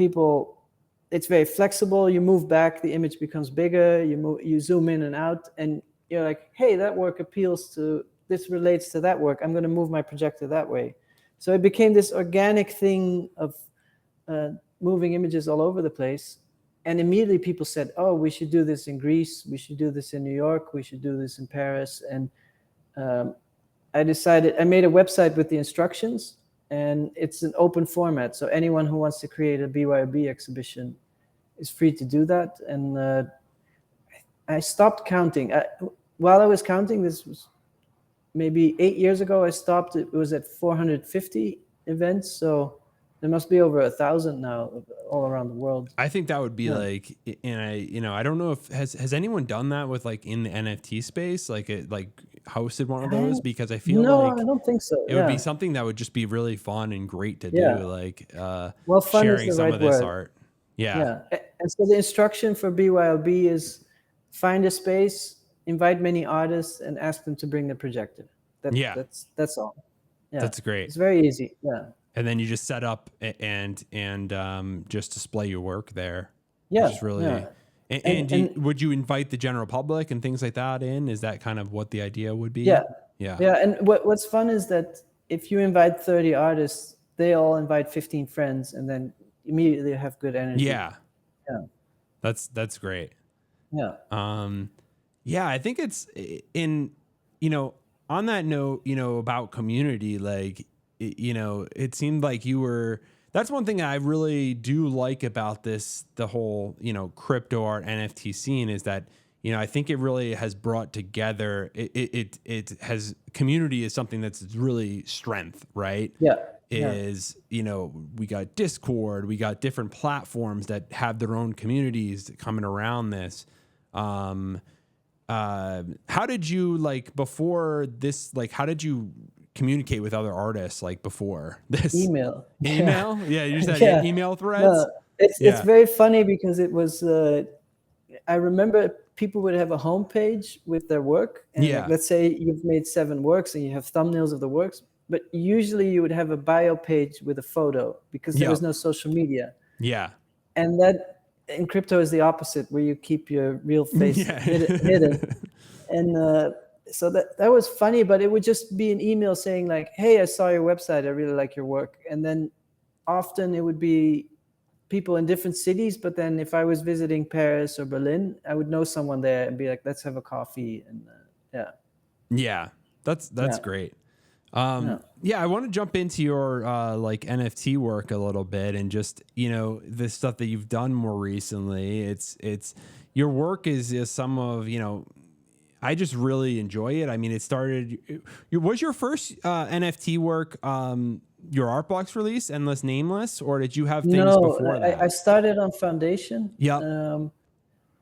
it's very flexible. You move back, the image becomes bigger. You zoom in and out. And you're like, hey, that work this relates to that work. I'm going to move my projector that way. So it became this organic thing of moving images all over the place. And immediately people said, oh, we should do this in Greece. We should do this in New York. We should do this in Paris. And I made a website with the instructions, and it's an open format. So anyone who wants to create a BYOB exhibition is free to do that. And I stopped counting. While I was counting, this was maybe 8 years ago, I stopped. It was at 450 events. So there must be over 1,000 now all around the world. I think that would be like, and I don't know if has anyone done that with like in the NFT space, like hosted one of those, because I feel like I don't think so. It would be something that would just be really fun and great to do, like fun sharing some of this art. Yeah. And so the instruction for BYOB is find a space, invite many artists, and ask them to bring the projector. That's all. Yeah. That's great. It's very easy. Yeah. And then you just set up and just display your work there. Yeah. Which is really. And would you invite the general public and things like that in? Is that kind of what the idea would be? Yeah. Yeah. Yeah. And what's fun is that if you invite 30 artists, they all invite 15 friends, and then immediately have good energy. Yeah. Yeah. That's great. Yeah. Yeah, I think it's on that note, about community, like, it seemed like that's one thing I really do like about the whole, crypto art NFT scene, is that, I think it really has brought together, it has, community is something that's really strength, right? Yeah. Is, we got Discord, we got different platforms that have their own communities coming around this. How did you, like, before this, like, how did you communicate with other artists, like, before this? Email. Yeah, you just had email threads. No, it's very funny because it was I remember people would have a homepage with their work, and like, let's say you've made 7 works and you have thumbnails of the works, but usually you would have a bio page with a photo because there was no social media. And that in crypto is the opposite, where you keep your real face hidden. And so that was funny, but it would just be an email saying like, hey, I saw your website, I really like your work. And then often it would be people in different cities, but then if I was visiting Paris or Berlin, I would know someone there and be like, let's have a coffee. And that's great. I want to jump into your like NFT work a little bit, and just, the stuff that you've done more recently. It's your work is some of, I just really enjoy it. I mean, was your first NFT work your art box release, Endless Nameless, or did you have things before that? I started on Foundation.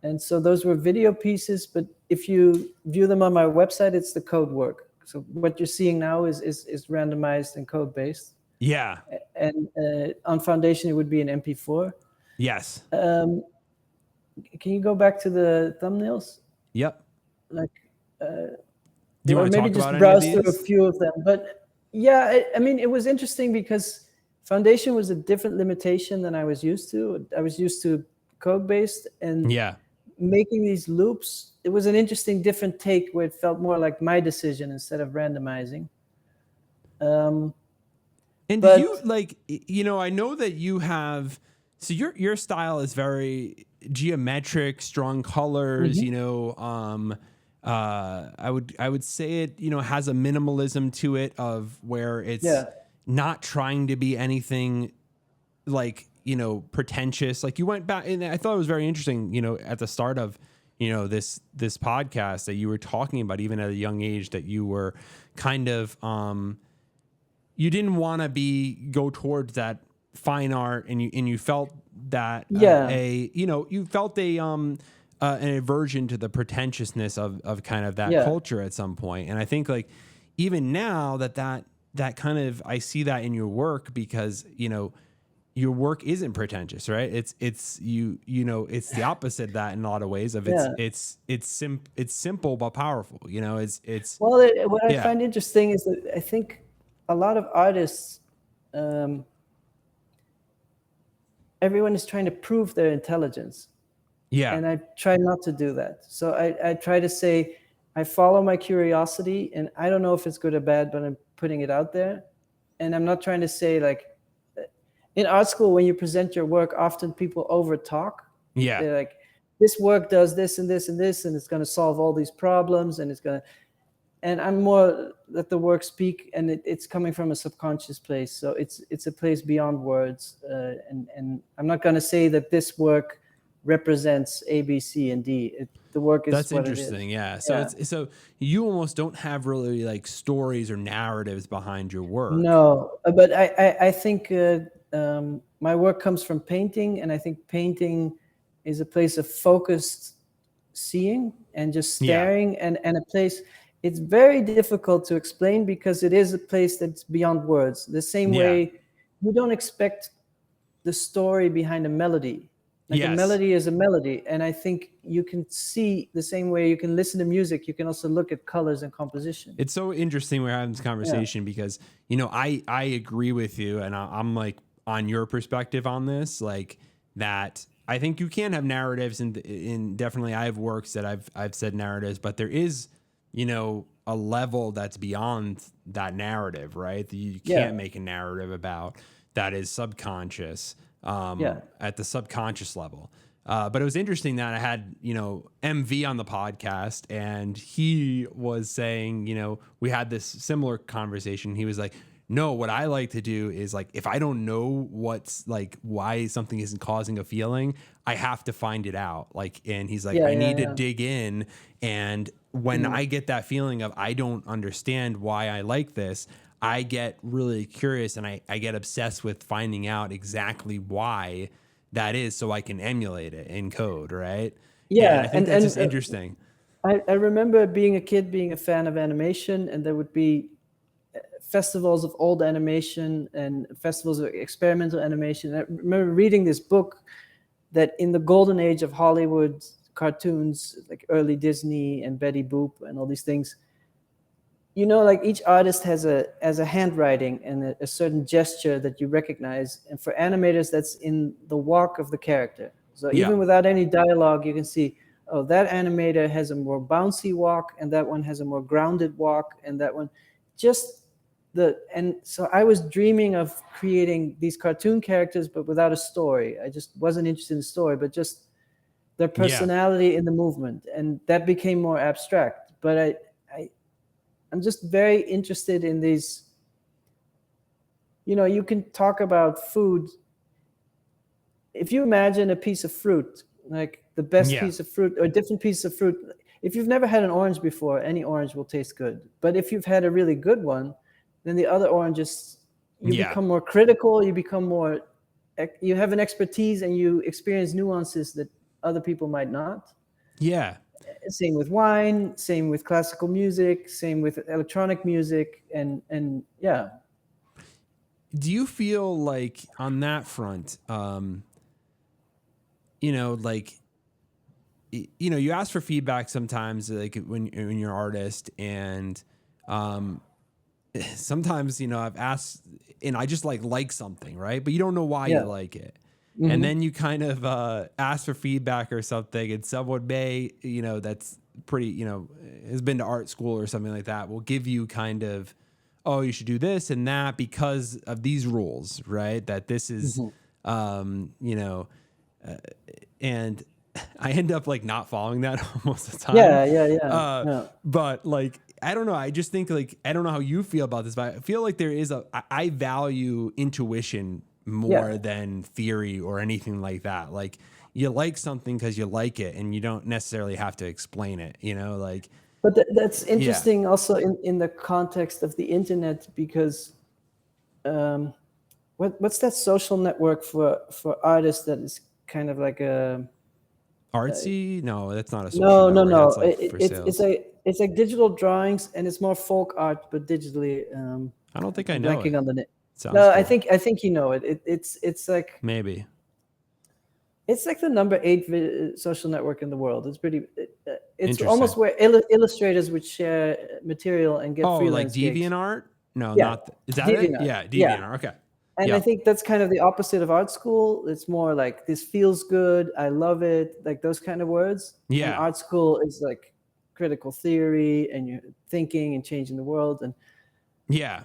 And so those were video pieces, but if you view them on my website, it's the code work. So what you're seeing now is randomized and code based. And on Foundation, it would be an MP4. Yes. Can you go back to the thumbnails? Like, do you want to maybe talk just about browse any of through these? a few of them? But yeah, I mean, it was interesting because Foundation was a different limitation than I was used to. I was used to code based, and making these loops, it was an interesting different take where it felt more like my decision instead of randomizing. And do you, like, I know that you have, so your style is very geometric, strong colors, I would say it, has a minimalism to it, of where it's not trying to be anything like, pretentious. Like, you went back, and I thought it was very interesting, at the start of, this podcast, that you were talking about, even at a young age, that you were kind of, you didn't want to go towards that fine art, and you felt that you felt an aversion to the pretentiousness of kind of that culture at some point. And I think, like, even now that kind of, I see that in your work, because, your work isn't pretentious, right? It's the opposite of that in a lot of ways. It's simple but powerful. What I find interesting is that I think a lot of artists, everyone is trying to prove their intelligence. And I try not to do that. So I try to say, I follow my curiosity, and I don't know if it's good or bad, but I'm putting it out there. And I'm not trying to say, like, in art school, when you present your work, often people over talk. They're like, this work does this and this and this, and it's going to solve all these problems, and and I'm more let the work speak, and it's coming from a subconscious place. So it's a place beyond words. And I'm not going to say that this work represents A, B, C, and D. The work is that's interesting. So you almost don't have really, like, stories or narratives behind your work. No, but I think my work comes from painting, and I think painting is a place of focused seeing and just staring, and a place. It's very difficult to explain because it is a place that's beyond words. The same way you don't expect the story behind a melody. Like, a melody is a melody. And I think you can see the same way you can listen to music, you can also look at colors and composition. It's so interesting we're having this conversation because, I agree with you, and I'm like on your perspective on this, like, that I think you can have narratives, and definitely I have works that I've said narratives, but there is, a level that's beyond that narrative, right? That you can't make a narrative about, that is subconscious. At the subconscious level. But it was interesting that I had, MV on the podcast, and he was saying, we had this similar conversation. He was like, no, what I like to do is like, if I don't know what's like, why something isn't causing a feeling, I have to find it out. Like, and he's like, I need to dig in. And when I get that feeling of, I don't understand why I like this, I get really curious and I get obsessed with finding out exactly why that is so I can emulate it in code. Right. Yeah. And I think that's just interesting. I remember being a kid, being a fan of animation, and there would be festivals of old animation and festivals of experimental animation. I remember reading this book that in the golden age of Hollywood cartoons, like early Disney and Betty Boop and all these things, you know, like each artist has a handwriting and a certain gesture that you recognize. And for animators, that's in the walk of the character. So even without any dialogue, you can see, oh, that animator has a more bouncy walk, and that one has a more grounded walk, and that one just and so I was dreaming of creating these cartoon characters, but without a story. I just wasn't interested in the story, but just their personality in the movement. And that became more abstract. But I'm just very interested in these, you know, you can talk about food. If you imagine a piece of fruit, like the best piece of fruit or different pieces of fruit, if you've never had an orange before, any orange will taste good. But if you've had a really good one, then the other oranges, you become more critical, you become more, you have an expertise and you experience nuances that other people might not. Yeah. Same with wine, same with classical music, same with electronic music, and yeah. Do you feel like on that front, you know, like, you know, you ask for feedback sometimes, like when you're an artist, and sometimes, you know, I've asked and I just like something, right? But you don't know why you like it. Mm-hmm. And then you kind of ask for feedback or something, and someone may, you know, that's pretty, you know, has been to art school or something like that, will give you kind of, oh, you should do this and that because of these rules, right? That this is, you know, and I end up like not following that most of the time. Yeah. But like, I don't know. I just think like, I don't know how you feel about this, but I feel like there is I value intuition more than theory or anything like that. Like, you like something because you like it, and you don't necessarily have to explain it, you know, like. But that's interesting also in the context of the internet, because what's that social network for artists that is kind of like a artsy? No, that's not a social network. No. That's like it's like digital drawings, and it's more folk art, but digitally. I don't think I know it. On the name. Sounds no, cool. I think you know it. It's like maybe. It's like the number 8 social network in the world. It's pretty. It's almost where illustrators would share material and get freelance like DeviantArt? No, not. Is that DeviantArt. It? Yeah, DeviantArt. Okay. And I think that's kind of the opposite of art school. It's more like, this feels good, I love it, like those kind of words. Yeah. And art school is like critical theory, and you're thinking and changing the world. And yeah.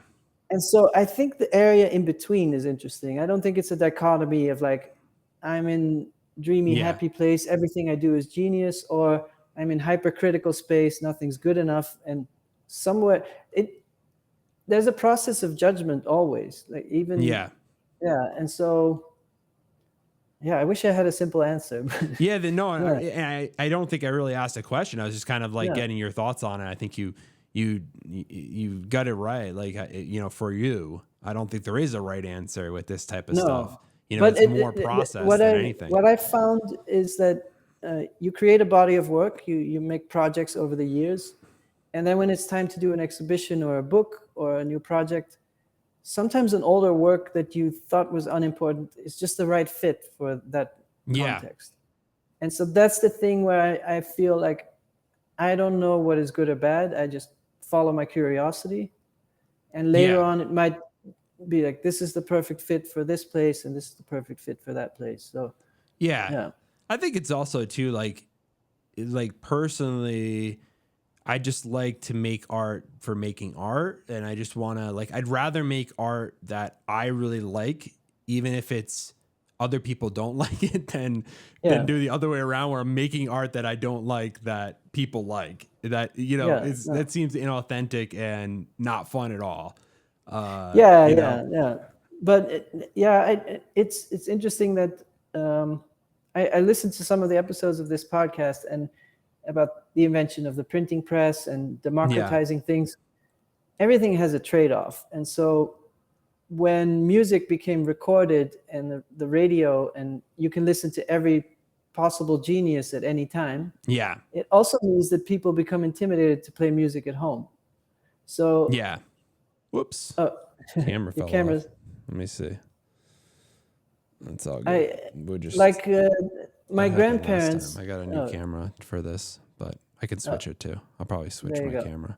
And so I think the area in between is interesting. I don't think it's a dichotomy of like, I'm in dreamy, happy place, everything I do is genius, or I'm in hypercritical space, nothing's good enough. And somewhere there's a process of judgment always, like even and so I wish I had a simple answer. I don't think I really asked a question. I was just kind of like getting your thoughts on it. I think you got it right. Like, you know, for you, I don't think there is a right answer with this type of stuff. You know, but it's more process than anything. What I found is that you create a body of work, you make projects over the years, and then when it's time to do an exhibition or a book or a new project, sometimes an older work that you thought was unimportant is just the right fit for that context. And so that's the thing where I feel like I don't know what is good or bad. I just follow my curiosity. And later on, it might be like, this is the perfect fit for this place, and this is the perfect fit for that place. So, I think it's also too, like personally, I just like to make art for making art. And I just want to, like, I'd rather make art that I really like, even if it's other people don't like it, than do the other way around, where I'm making art that I don't like that people like. That, you know, that seems inauthentic and not fun at all. Yeah. But it's interesting that I listened to some of the episodes of this podcast and about the invention of the printing press and democratizing things. Everything has a trade-off, and so when music became recorded and the radio, and you can listen to every possible genius at any time, it also means that people become intimidated to play music at home. So whoops, camera fell off. Let me see. That's all good. We'll just like my grandparents. I got a new camera for this, but I can switch it too. I'll probably switch my camera.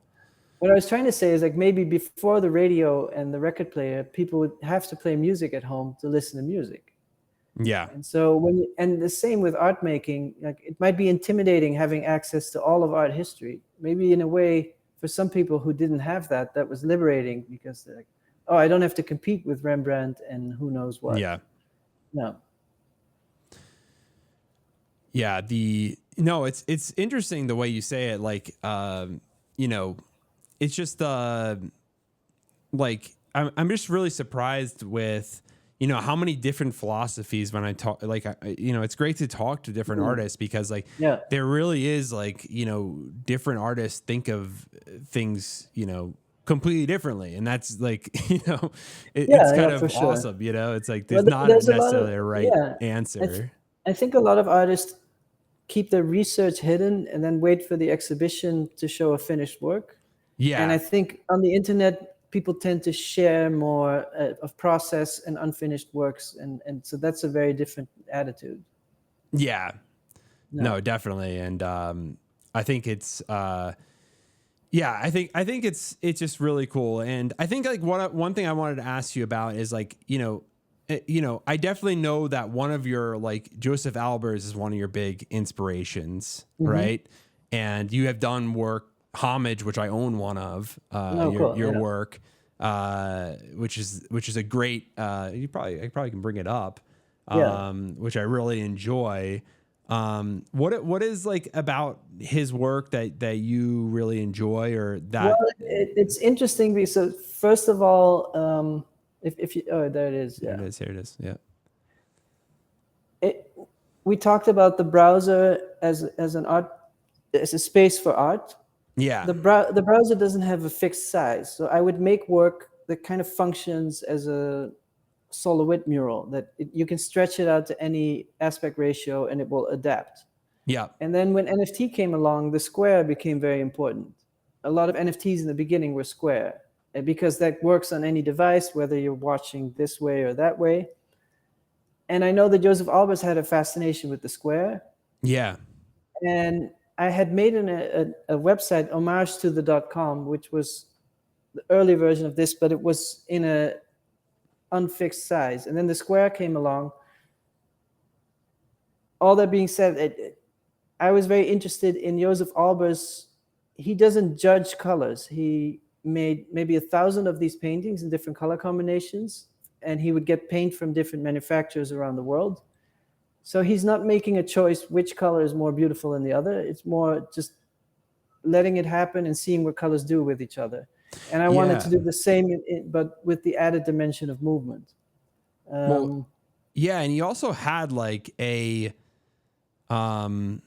What I was trying to say is, like, maybe before the radio and the record player, people would have to play music at home to listen to music. Yeah. And so and the same with art making, like, it might be intimidating having access to all of art history. Maybe in a way, for some people who didn't have that, that was liberating, because they're like, oh, I don't have to compete with Rembrandt and who knows what. Yeah. No. Yeah. It's interesting the way you say it. Like, it's just like I'm just really surprised with how many different philosophies when I talk. Like, it's great to talk to different artists, because like there really is like different artists think of things completely differently, and that's like it's kind of awesome. It's like there's not necessarily a right answer. I think a lot of artists keep their research hidden and then wait for the exhibition to show a finished work. Yeah. And I think on the internet, people tend to share more of process and unfinished works. And so that's a very different attitude. Yeah. No, definitely. And I think it's, I think it's just really cool. And I think like one thing I wanted to ask you about is like, I definitely know that one of your, like, Joseph Albers is one of your big inspirations, right? And you have done work, Homage, which I own one of, your work, which is a great, I probably can bring it up, which I really enjoy. What is like about his work that you really enjoy, or that? Well, it's interesting because, first of all, if you, there it is. Yeah. Here it is. Yeah. We talked about the browser as a space for art. Yeah. The browser doesn't have a fixed size, so I would make work that kind of functions as a Solowit mural, that you can stretch it out to any aspect ratio and it will adapt. Yeah. And then when NFT came along, the square became very important. A lot of NFTs in the beginning were square, and because that works on any device, whether you're watching this way or that way. And I know that Joseph Albers had a fascination with the square. Yeah. And I had made a website, homage to the .com, which was the early version of this, but it was in a unfixed size. And then the square came along. All that being said, I was very interested in Joseph Albers. He doesn't judge colors. He made maybe 1,000 of these paintings in different color combinations, and he would get paint from different manufacturers around the world. So he's not making a choice which color is more beautiful than the other. It's more just letting it happen and seeing what colors do with each other. And I wanted to do the same, but with the added dimension of movement. And he also had like a, I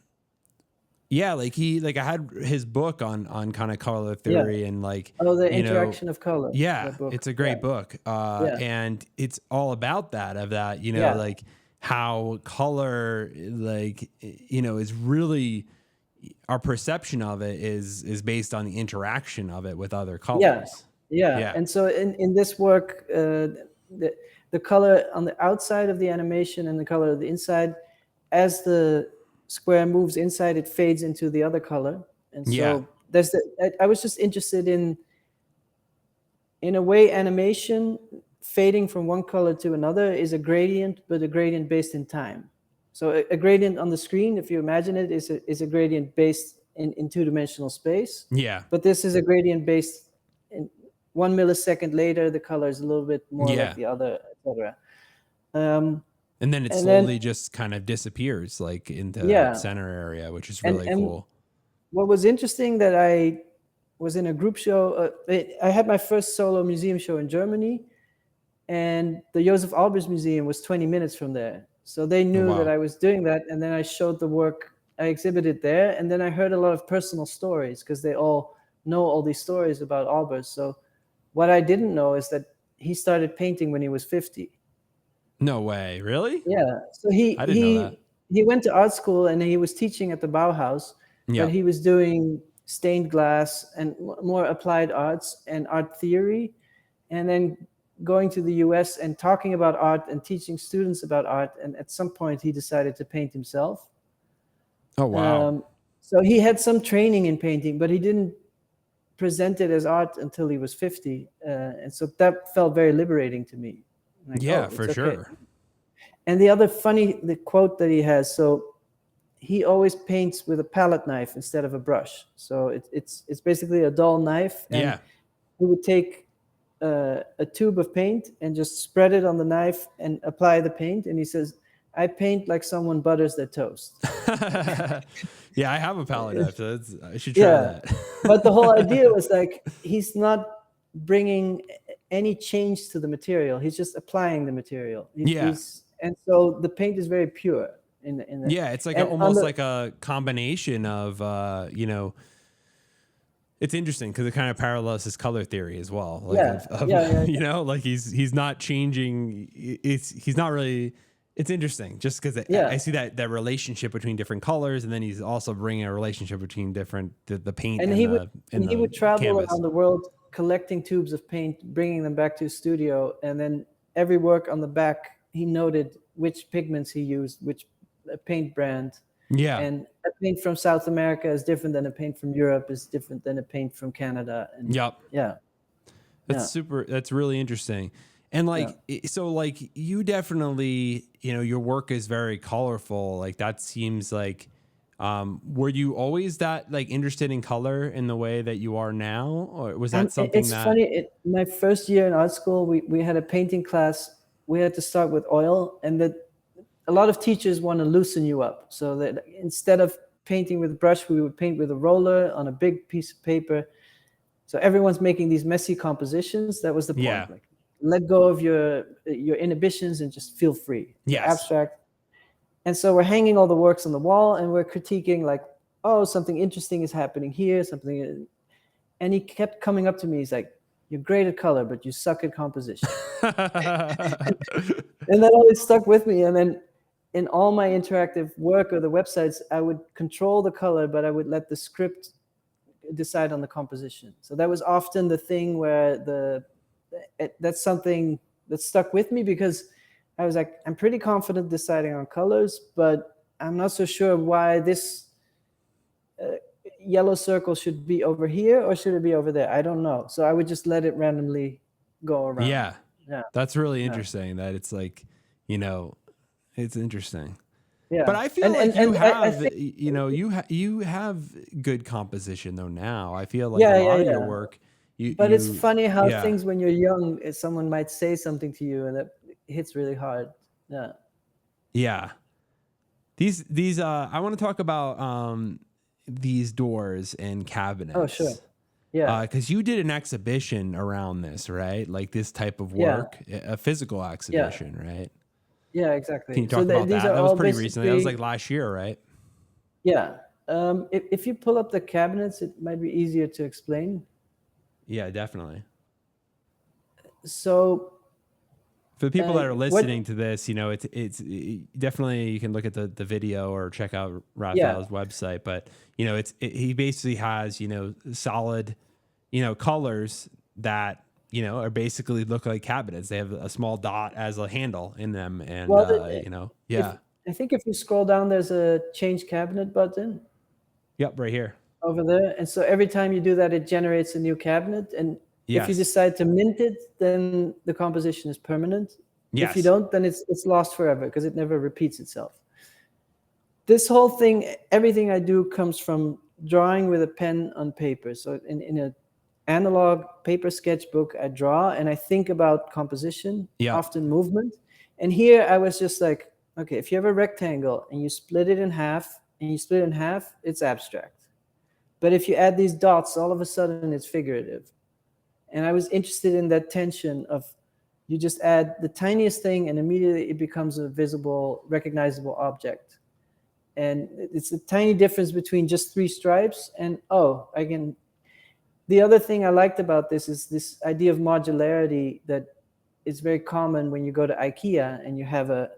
had his book on kind of color theory and like, the interaction of color. Yeah, it's a great book. And it's all about that, like how color, like, is really, our perception of it is based on the interaction of it with other colors. Yeah. And so in this work, the color on the outside of the animation and the color of the inside, as the square moves inside, it fades into the other color. And so I was just interested in a way, animation fading from one color to another is a gradient, but a gradient based in time. So a gradient on the screen, if you imagine it, is a gradient based in two-dimensional space. Yeah. But this is a gradient based in 1 millisecond later, the color is a little bit more like the other, etc. And then it slowly just kind of disappears, like into that center area, which is really cool. What was interesting that was in a group show. I had my first solo museum show in Germany, and the Josef Albers Museum was 20 minutes from there. So they knew that I was doing that, and then I showed the work. I exhibited there, and then I heard a lot of personal stories because they all know all these stories about Albers. So what I didn't know is that he started painting when he was 50. No way, really? Yeah. So I didn't know that. he went to art school and he was teaching at the Bauhaus, but he was doing stained glass and more applied arts and art theory, and then going to the US and talking about art and teaching students about art. And at some point he decided to paint himself. Oh, wow. So he had some training in painting, but he didn't present it as art until he was 50. And so that felt very liberating to me. Like, for sure. And the other the quote that he has, so he always paints with a palette knife instead of a brush. So it's basically a dull knife. And he would take a tube of paint and just spread it on the knife and apply the paint. And he says, I paint like someone butters their toast. Yeah, I have a palette knife. So I should try that. But the whole idea was like, he's not bringing any change to the material. He's just applying the material. And so the paint is very pure. It's like almost like a combination of, it's interesting because it kind of parallels his color theory as well. Like you know, like he's not changing. He's not really. It's interesting just because I see that relationship between different colors, and then he's also bringing a relationship between the paint and he would travel canvas. around the world collecting tubes of paint, bringing them back to his studio, and then every work on the back he noted which pigments he used, which paint brand. Yeah. And a paint from South America is different than a paint from Europe, is different than a paint from Canada. And that's really interesting. And so like you definitely, your work is very colorful. Like that seems like, were you always that like interested in color in the way that you are now? Or was that something it's funny. My first year in art school, we had a painting class. We had to start with oil, and a lot of teachers want to loosen you up. So that instead of painting with a brush, we would paint with a roller on a big piece of paper. So everyone's making these messy compositions. That was the point. Yeah. Like, let go of your inhibitions and just feel free. Yes. Abstract. And so we're hanging all the works on the wall and we're critiquing like, oh, something interesting is happening here, and he kept coming up to me. He's like, you're great at color, but you suck at composition. And that always stuck with me. And then in all my interactive work or the websites, I would control the color, but I would let the script decide on the composition. So that was often the thing where that's something that stuck with me, because I was like, I'm pretty confident deciding on colors, but I'm not so sure why this yellow circle should be over here or should it be over there. I don't know. So I would just let it randomly go around. Yeah. That's really interesting that it's like, it's interesting. Yeah. But I feel you have good composition though now. I feel like a lot of your work. It's funny how things when you're young, someone might say something to you and that hits really hard. Yeah. Yeah. These I want to talk about these doors and cabinets. Oh, sure. Yeah. Because you did an exhibition around this, right? Like this type of work, a physical exhibition, right? Yeah, exactly. Can you talk about that? That was pretty recently. That was like last year, right? Yeah. If you pull up the cabinets, it might be easier to explain. Yeah, definitely. So for the people that are listening to this, it's definitely, you can look at the video or check out Rafael's website, but he basically has, solid, colors that, are basically look like cabinets. They have a small dot as a handle in them. And, I think if you scroll down, there's a change cabinet button. Yep. Right here. Over there. And so every time you do that, it generates a new cabinet. And if you decide to mint it, then the composition is permanent. If you don't, then it's lost forever because it never repeats itself. This whole thing, everything I do comes from drawing with a pen on paper. So in an analog paper sketchbook, I draw and I think about composition, often movement. And here I was just like, okay, if you have a rectangle and you split it in half, it's abstract. But if you add these dots, all of a sudden it's figurative. And I was interested in that tension of, you just add the tiniest thing and immediately it becomes a visible, recognizable object. And it's a tiny difference between just 3 stripes and, oh, I can. The other thing I liked about this is this idea of modularity that is very common when you go to IKEA and you have a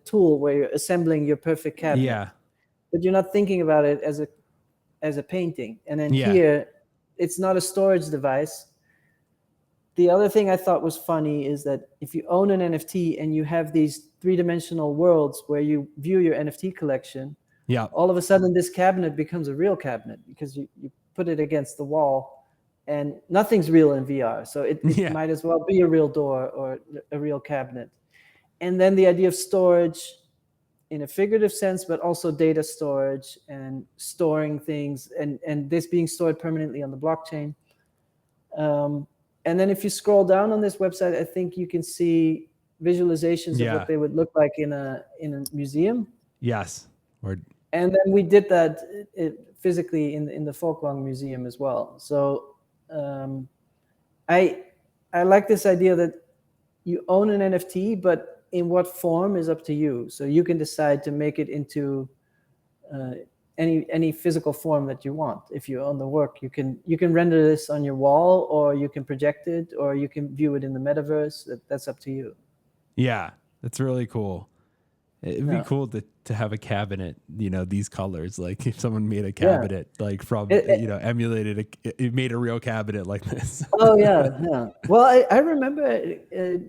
tool where you're assembling your perfect cabinet. Yeah. But you're not thinking about it as a painting. And then here, it's not a storage device. The other thing I thought was funny is that if you own an NFT and you have these 3-dimensional worlds where you view your NFT collection, all of a sudden this cabinet becomes a real cabinet because you put it against the wall and nothing's real in VR. So it might as well be a real door or a real cabinet. And then the idea of storage in a figurative sense, but also data storage and storing things and this being stored permanently on the blockchain. And then if you scroll down on this website, I think you can see visualizations of what they would look like in a museum. Yes. And then we did that physically in the Folkwang Museum as well. So I like this idea that you own an NFT, but in what form is up to you. So you can decide to make it into any physical form that you want. If you own the work, you can render this on your wall, or you can project it, or you can view it in the metaverse. That's up to you. Yeah, that's really cool. It'd be cool to have a cabinet, these colors. Like if someone made a cabinet, like from, emulated, it made a real cabinet like this. Oh yeah. Well, I remember a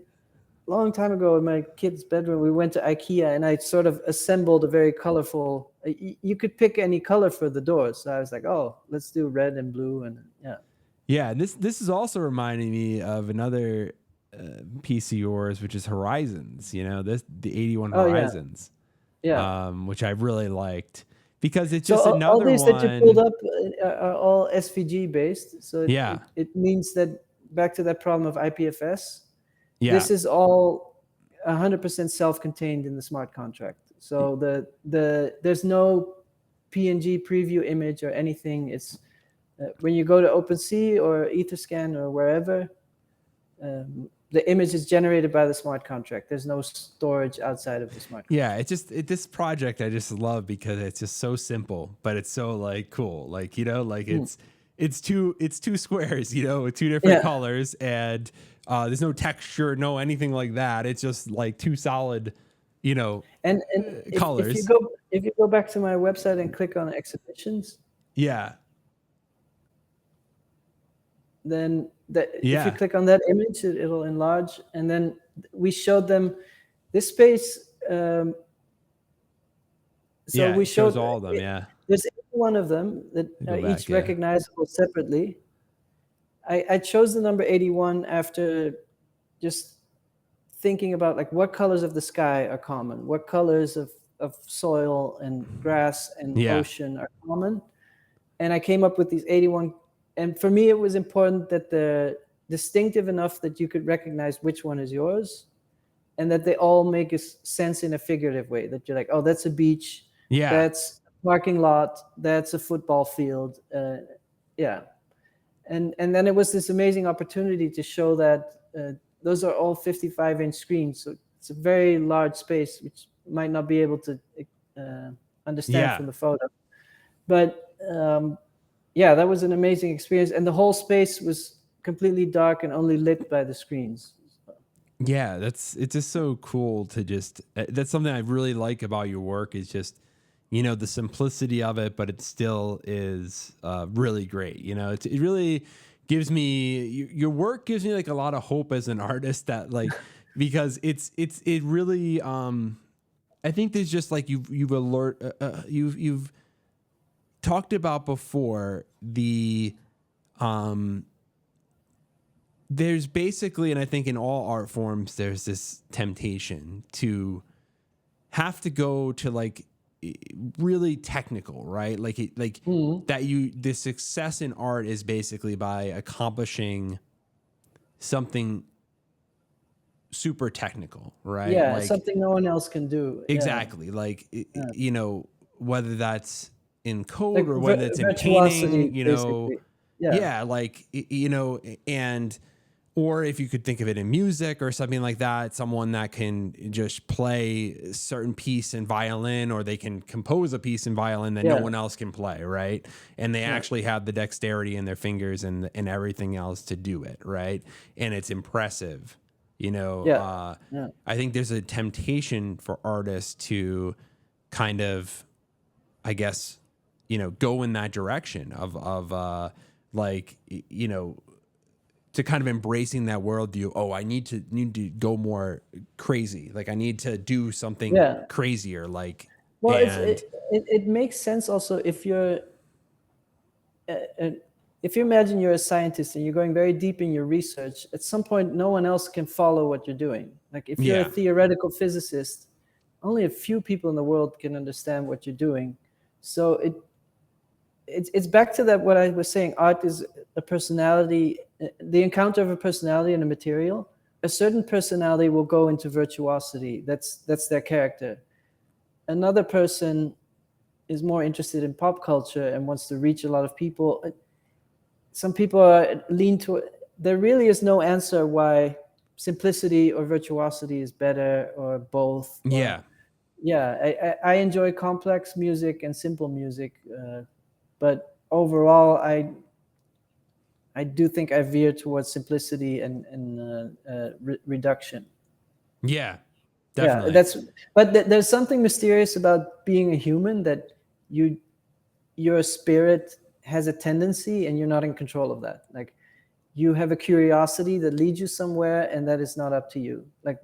long time ago in my kid's bedroom, we went to IKEA and I sort of assembled a very colorful, you could pick any color for the doors. So I was like, oh, let's do red and blue. And Yeah. And this is also reminding me of another piece of yours, which is Horizons, the 81 Horizons, which I really liked because it's just another all these one that you pulled up are all SVG based. So it means that back to that problem of IPFS, this is all 100% self-contained in the smart contract. So there's no PNG preview image or anything. It's when you go to OpenSea or Etherscan or wherever, the image is generated by the smart contract. There's no storage outside of the smart contract. Yeah, this project I just love because it's just so simple, but it's so like cool. Like, it's two squares, with 2 different colors, and there's no texture, no anything like that. It's just like 2 solid, and colors. If you go back to my website and click on exhibitions, then if you click on that image, it'll enlarge. And then we showed them this space. We showed all of them. There's one of them that are each recognizable separately. I chose the number 81 after just thinking about like what colors of the sky are common, what colors of soil and grass and ocean are common. And I came up with these 81. And for me, it was important that they're distinctive enough that you could recognize which one is yours, and that they all make sense in a figurative way, that you're like, oh, that's a beach. That's a parking lot. That's a football field. And then it was this amazing opportunity to show that those are all 55-inch screens. So it's a very large space, which might not be able to understand from the photo. But that was an amazing experience. And the whole space was completely dark and only lit by the screens. Yeah, it's just so cool to just, that's something I really like about your work is just, the simplicity of it, but it still is really great. It really gives me, your work gives me like a lot of hope as an artist that like, because it really, I think there's just like you've talked about before there's basically, and I think in all art forms, there's this temptation to have to go to like really technical, right? Like the success in art is basically by accomplishing something super technical, right? Yeah, like, something no one else can do. Exactly. Like, whether that's in code like or whether it's in virtuosity, painting, basically. yeah, like, and, or if you could think of it in music or something like that, someone that can just play a certain piece in violin, or they can compose a piece in violin that no one else can play, right? And they actually have the dexterity in their fingers and everything else to do it, right? And it's impressive, I think there's a temptation for artists to kind of, I guess, go in that direction of like, to kind of embracing that worldview. Oh, I need to go more crazy. Like I need to do something crazier. Like, well, it makes sense also if you're, if you imagine you're a scientist and you're going very deep in your research, at some point, no one else can follow what you're doing. Like if you're a theoretical physicist, only a few people in the world can understand what you're doing. So it's back to that, what I was saying, art is a personality, the encounter of a personality and a material. A certain personality will go into virtuosity. That's their character. Another person is more interested in pop culture and wants to reach a lot of people. Some people lean to it. There really is no answer why simplicity or virtuosity is better, or both. Yeah. I enjoy complex music and simple music, but overall, I do think I veer towards simplicity and reduction. Yeah, definitely. Yeah, there's something mysterious about being a human, that your spirit has a tendency and you're not in control of that. Like you have a curiosity that leads you somewhere, and that is not up to you. Like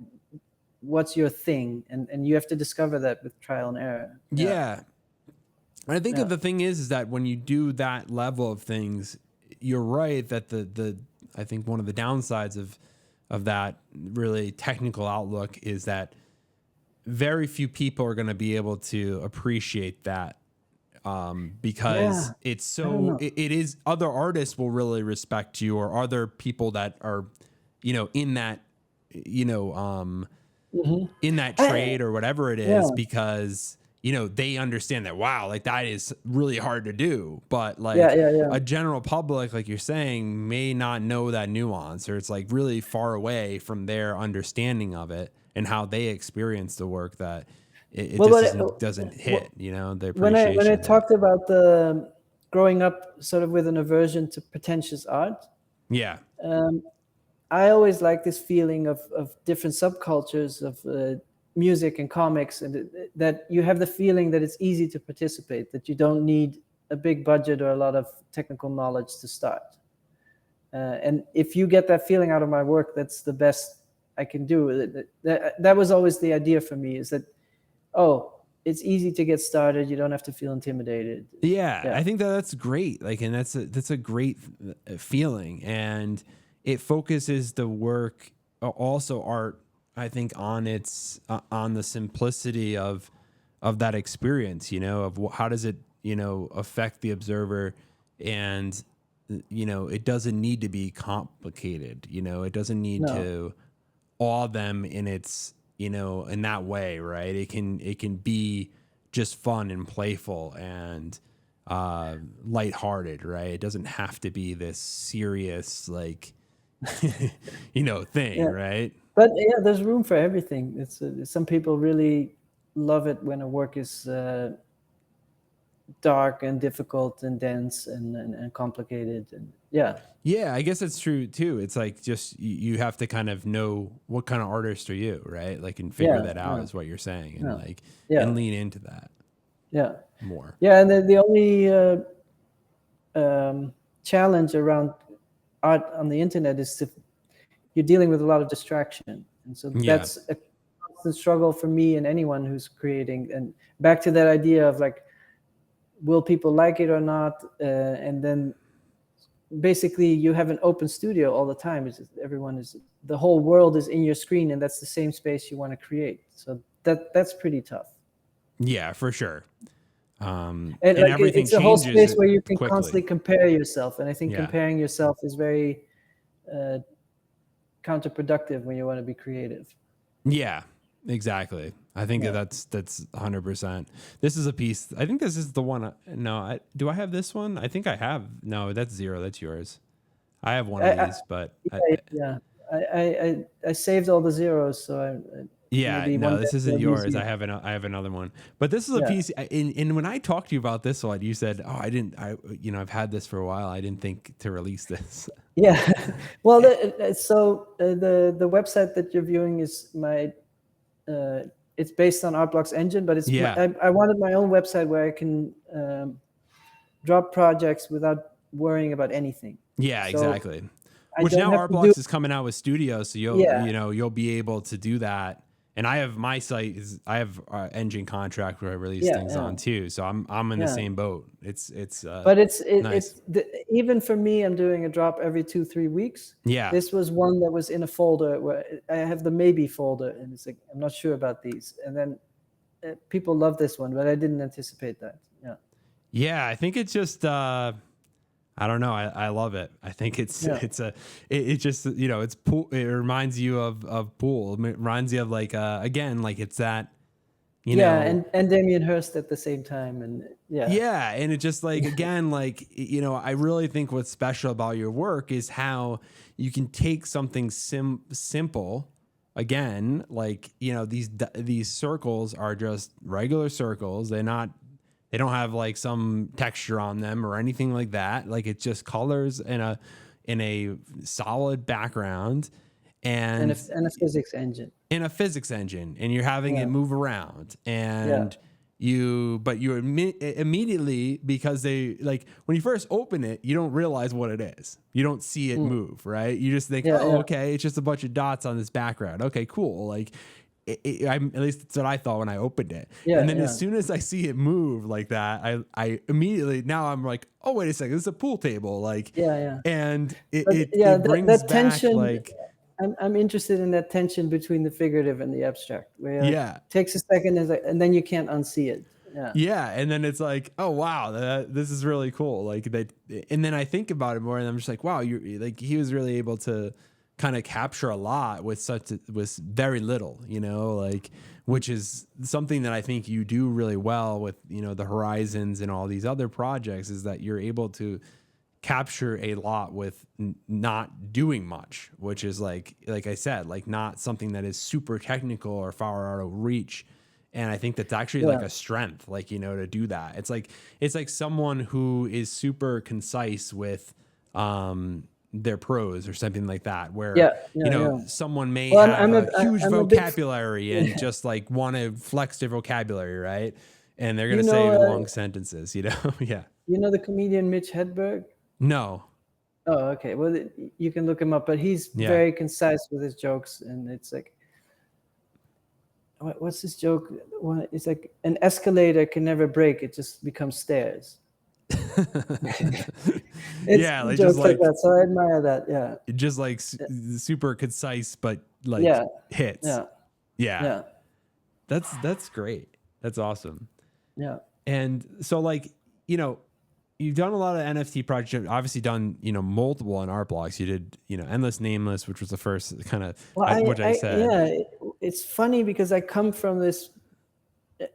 what's your thing, and you have to discover that with trial and error. Yeah. I think that the thing is that when you do that level of things, you're right that the I think one of the downsides of that really technical outlook is that very few people are going to be able to appreciate that, because it's so it is, other artists will really respect you, or other people that are in that in that trade or whatever it is, because they understand that, wow, like that is really hard to do. But like a general public, like you're saying, may not know that nuance, or it's like really far away from their understanding of it and how they experience the work, that it doesn't hit, the appreciation. When I talked about the growing up sort of with an aversion to pretentious art. Yeah. I always like this feeling of different subcultures of music and comics, and that you have the feeling that it's easy to participate, that you don't need a big budget or a lot of technical knowledge to start. And if you get that feeling out of my work, that's the best I can do. That was always the idea for me, is that, it's easy to get started. You don't have to feel intimidated. Yeah. I think that's great. Like, and that's a great feeling. And it focuses the work, also art, I think, on its on the simplicity of that experience, of how does it, affect the observer. And, it doesn't need to be complicated. It doesn't need to awe them in its, in that way. Right. It can be just fun and playful and lighthearted. Right. It doesn't have to be this serious, like, thing, right? But there's room for everything. It's some people really love it when a work is dark and difficult and dense and complicated, and I guess that's true too. It's like, just you have to kind of know what kind of artist are you, right? Like, and figure that out, is what you're saying, and and lean into that more. And the only challenge around art on the internet is you're dealing with a lot of distraction, and so that's a constant struggle for me and anyone who's creating. And back to that idea of like, will people like it or not? And then basically you have an open studio all the time. The whole world is in your screen, and that's the same space you want to create. So that's pretty tough. Yeah, for sure. And like, everything it's a whole space where you can quickly. Constantly compare yourself, and I think comparing yourself is very counterproductive when you want to be creative. Yeah, Exactly. I think that's 100%. This is a piece. I think this is the one. Do I have this one? I think I have. No, that's 0. That's yours. I have one of these, but I saved all the zeros, so maybe no, one this day isn't they'll yours. use I have another one, but this is a piece. And when I talked to you about this one, you said, "Oh, I've had this for a while. I didn't think to release this." Yeah. Well, the website that you're viewing is my. It's based on Artblock's engine, but I wanted my own website where I can drop projects without worrying about anything. Yeah, so exactly. Which now Artblocks is coming out with studios, so you'll be able to do that. And I have my site I have engine contract where I release things on too. So I'm in the same boat. But nice. Even for me, I'm doing a drop every 2-3 weeks. Yeah. This was one that was in a folder where I have the maybe folder, and it's like I'm not sure about these. And then people love this one, but I didn't anticipate that. Yeah. Yeah, I think it's just I don't know. I love it. I think it just, it's pool. It reminds you of pool. It reminds you of again, it's that, and Damien Hirst at the same time. And and it just again, I really think what's special about your work is how you can take something simple again, these circles are just regular circles. They don't have some texture on them or anything like that. It's just colors in a solid background and a physics engine. In a physics engine, and you're having it move around, and you immediately, because they when you first open it, you don't realize what it is. You don't see it move, right? You just think, okay, it's just a bunch of dots on this background. Okay, cool. At least that's what I thought when I opened it. And then as soon as I see it move like that, I immediately, now I'm like, oh, wait a second, this is a pool table. And it brings that back tension, I'm interested in that tension between the figurative and the abstract, where it takes a second and then you can't unsee it. And then it's like, oh wow, this is really cool. And then I think about it more, and I'm just like, wow, he was really able to kind of capture a lot with very little, which is something that I think you do really well with, the Horizons and all these other projects, is that you're able to capture a lot with not doing much, which is like I said, not something that is super technical or far out of reach. And I think that's actually a strength, to do that. It's like someone who is super concise with, their prose or something like that, where someone may have a huge vocabulary and just want to flex their vocabulary, right? And they're gonna say long sentences, You know the comedian Mitch Hedberg? No. Oh, okay. Well, you can look him up, but he's very concise with his jokes, and it's like, what's this joke? It's like, an escalator can never break; it just becomes stairs. It's just like that. So I admire that. Yeah. Just super concise, but hits. Yeah. That's great. That's awesome. Yeah. And so you've done a lot of NFT projects. You've obviously done, multiple on art blocks. You did, Endless Nameless, which was the first kind of, I said. Yeah. It's funny because I come from this.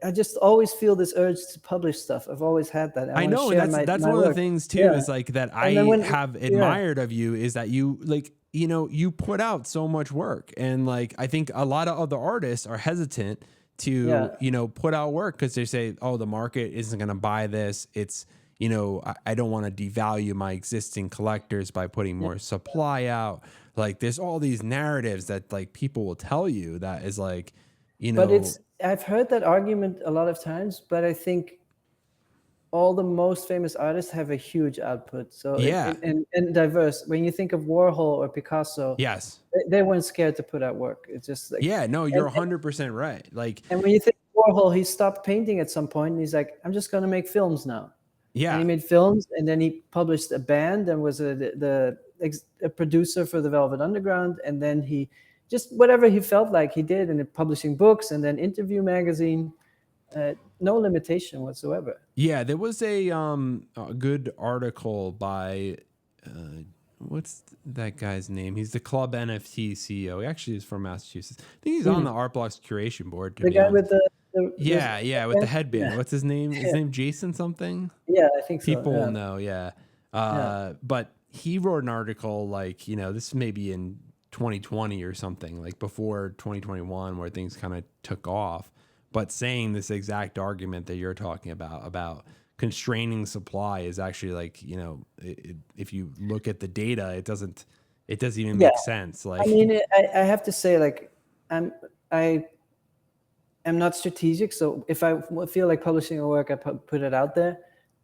I just always feel this urge to publish stuff. I've always had that. I know, and that's one of the things too, is that I have admired of you, is that you you put out so much work, and I think a lot of other artists are hesitant to put out work because they say, oh, the market isn't going to buy this. It's I don't want to devalue my existing collectors by putting more supply out. There's all these narratives that people will tell you that is But I've heard that argument a lot of times, but I think all the most famous artists have a huge output. So and diverse. When you think of Warhol or Picasso, they weren't scared to put out work. It's just you're 100% right. And when you think of Warhol, he stopped painting at some point, and he's like, I'm just gonna make films now. Yeah. And he made films, and then he published a band and was a producer for the Velvet Underground, and then he just whatever he felt like he did, and publishing books, and then Interview magazine, no limitation whatsoever. Yeah, there was a good article by what's that guy's name? He's the Club NFT CEO. He actually is from Massachusetts. I think he's on the Art Blocks curation board, to The be guy honest. with Yeah, with the headband. Yeah. What's his name? His name Jason something? Yeah, I think so. People will Yeah. know, yeah. Yeah. But he wrote an article like, this may be in 2020 or something, like before 2021, where things kind of took off, but saying this exact argument that you're talking about constraining supply is actually like, if you look at the data, it doesn't even make sense. Like, I mean, I have to say, like, I am not strategic. So if I feel like publishing a work, I put it out there.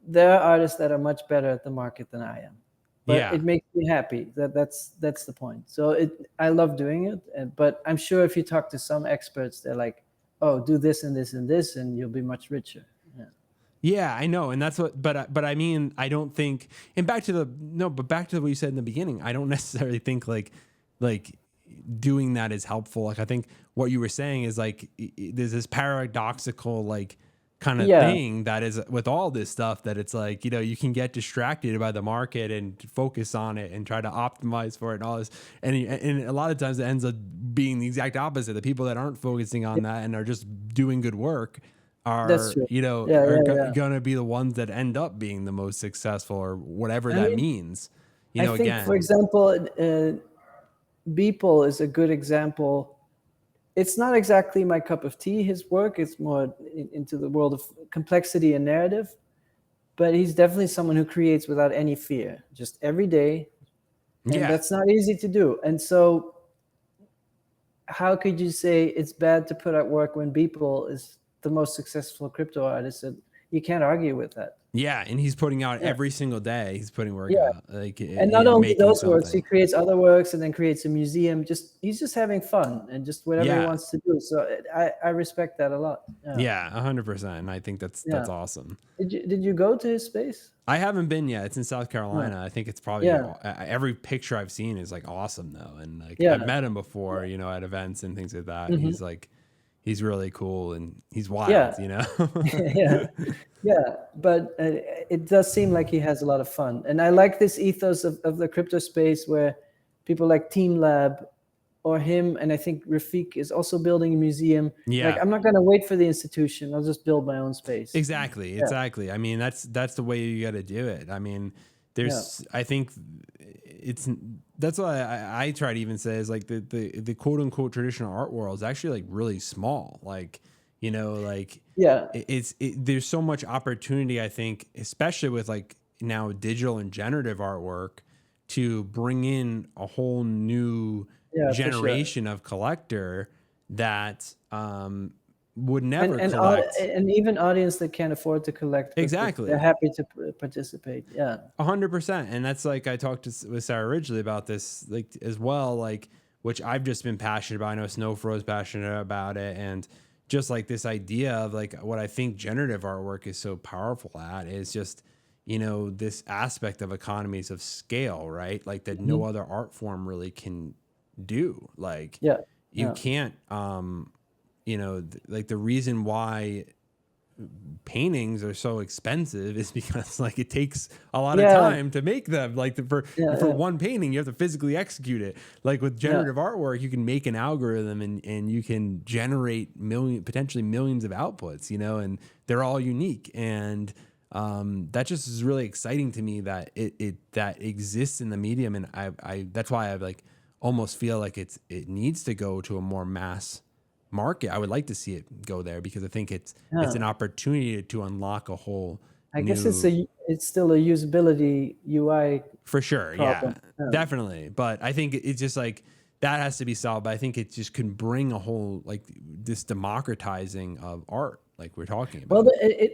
There are artists that are much better at the market than I am, but it makes me happy. That's the point. So I love doing it. But I'm sure if you talk to some experts, they're like, oh, do this and this and this, and you'll be much richer. Yeah, I know. And that's but I mean, I don't think, and back to what you said in the beginning, I don't necessarily think like doing that is helpful. Like, I think what you were saying is like, there's this paradoxical, like, kind of thing that is with all this stuff, that it's like, you can get distracted by the market and focus on it and try to optimize for it and all this. And a lot of times it ends up being the exact opposite. The people that aren't focusing on that and are just doing good work are going to be the ones that end up being the most successful, or whatever that means. I think, again, for example, Beeple is a good example. It's not exactly my cup of tea, his work. It's more into the world of complexity and narrative. But he's definitely someone who creates without any fear, just every day. And that's not easy to do. And so how could you say it's bad to put out work when Beeple is the most successful crypto artist? You can't argue with that. Yeah, and he's putting out every single day. He's putting work out. Like, and not only those works, he creates other works and then creates a museum. He's just having fun and just whatever he wants to do. So I respect that a lot. Yeah, 100%. I think that's awesome. Did you go to his space? I haven't been yet. It's in South Carolina. I think it's probably every picture I've seen is like awesome though, and like I've met him before, at events and things like that. He's like, he's really cool and he's wild, but it does seem like he has a lot of fun. And I like this ethos of the crypto space where people like Team Lab or him, and I think Rafik is also building a museum. Like, I'm not going to wait for the institution. I'll just build my own space. Exactly. I mean, that's the way you got to do it. I mean, I think that's what I try to even say is like the quote unquote traditional art world is actually like really small. Like, there's so much opportunity, I think, especially with like now digital and generative artwork, to bring in a whole new generation of collector that would never collect. And even audience that can't afford to collect. Exactly. They're happy to participate. Yeah. 100%. And that's like, I talked with Sarah Ridgely about this, like, as well, like, which I've just been passionate about. I know Snowfro's passionate about it. And just like this idea of like, what I think generative artwork is so powerful at is just, this aspect of economies of scale, right? Like that no other art form really can do. Like, you can't, like the reason why paintings are so expensive is because like it takes a lot of time to make them. Like for one painting, you have to physically execute it. Like with generative artwork, you can make an algorithm and you can generate potentially millions of outputs, and they're all unique. And that just is really exciting to me that that exists in the medium. And I that's why I like almost feel like it needs to go to a more mass market. I would like to see it go there because I think it's an opportunity to unlock a whole. I guess it's still a usability UI for sure. Yeah, definitely. But I think it's just like that has to be solved. But I think it just can bring a whole like this democratizing of art, like we're talking about.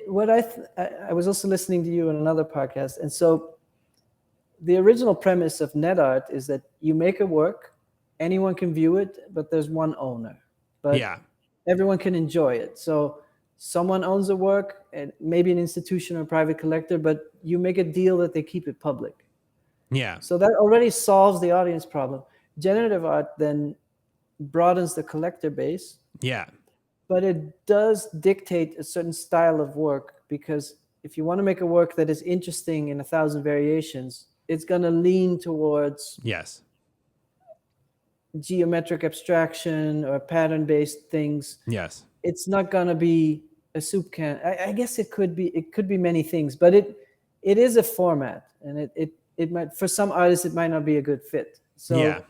Well, I was also listening to you on another podcast, and so the original premise of net art is that you make a work, anyone can view it, but there's one owner. But everyone can enjoy it. So someone owns a work, and maybe an institution or private collector, but you make a deal that they keep it public. Yeah. So that already solves the audience problem. Generative art then broadens the collector base. Yeah. But it does dictate a certain style of work, because if you want to make a work that is interesting in 1,000 variations, it's going to lean towards yes, geometric abstraction or pattern-based things. yes, It's not going to be a soup can. I guess it could be many things, but it is a format, and it might, for some artists, it might not be a good fit. So yeah,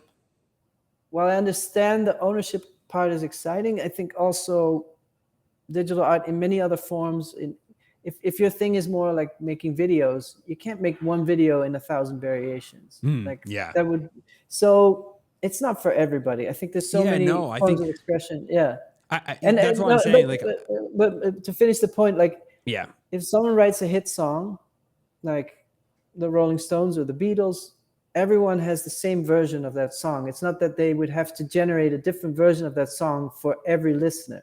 while I understand the ownership part is exciting, I think also digital art in many other forms, if your thing is more like making videos, you can't make one video in 1,000 variations. yeah. That would, so it's not for everybody. I think there's so many forms of expression. Yeah. That's what I'm saying. But to finish the point, like, yeah, if someone writes a hit song, like the Rolling Stones or the Beatles, everyone has the same version of that song. It's not that they would have to generate a different version of that song for every listener.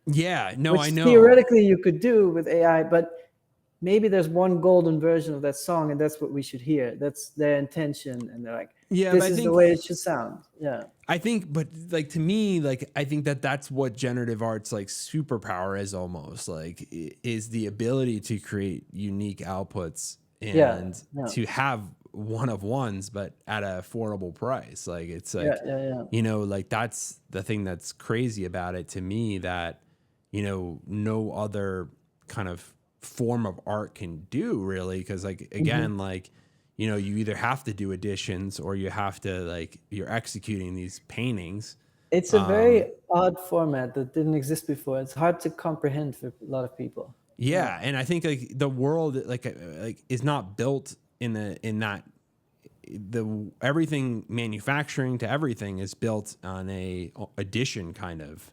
Yeah, no, which I know. Theoretically, you could do with AI, but maybe there's one golden version of that song, and that's what we should hear. That's their intention, and they're like, yeah, this is the way it should sound. Yeah. I think, but like, to me, like, I think that's what generative art's like superpower is, almost like, is the ability to create unique outputs and to have one of ones, but at an affordable price. Like, it's like, you know, like, that's the thing that's crazy about it to me, that, you know, no other kind of form of art can do, really. Cause, like, again, like, you know, you either have to do additions or you have to, like, you're executing these paintings. It's a very odd format that didn't exist before. It's hard to comprehend for a lot of people. Yeah. And I think, like, the world, like is not built everything manufacturing to everything is built on a addition kind of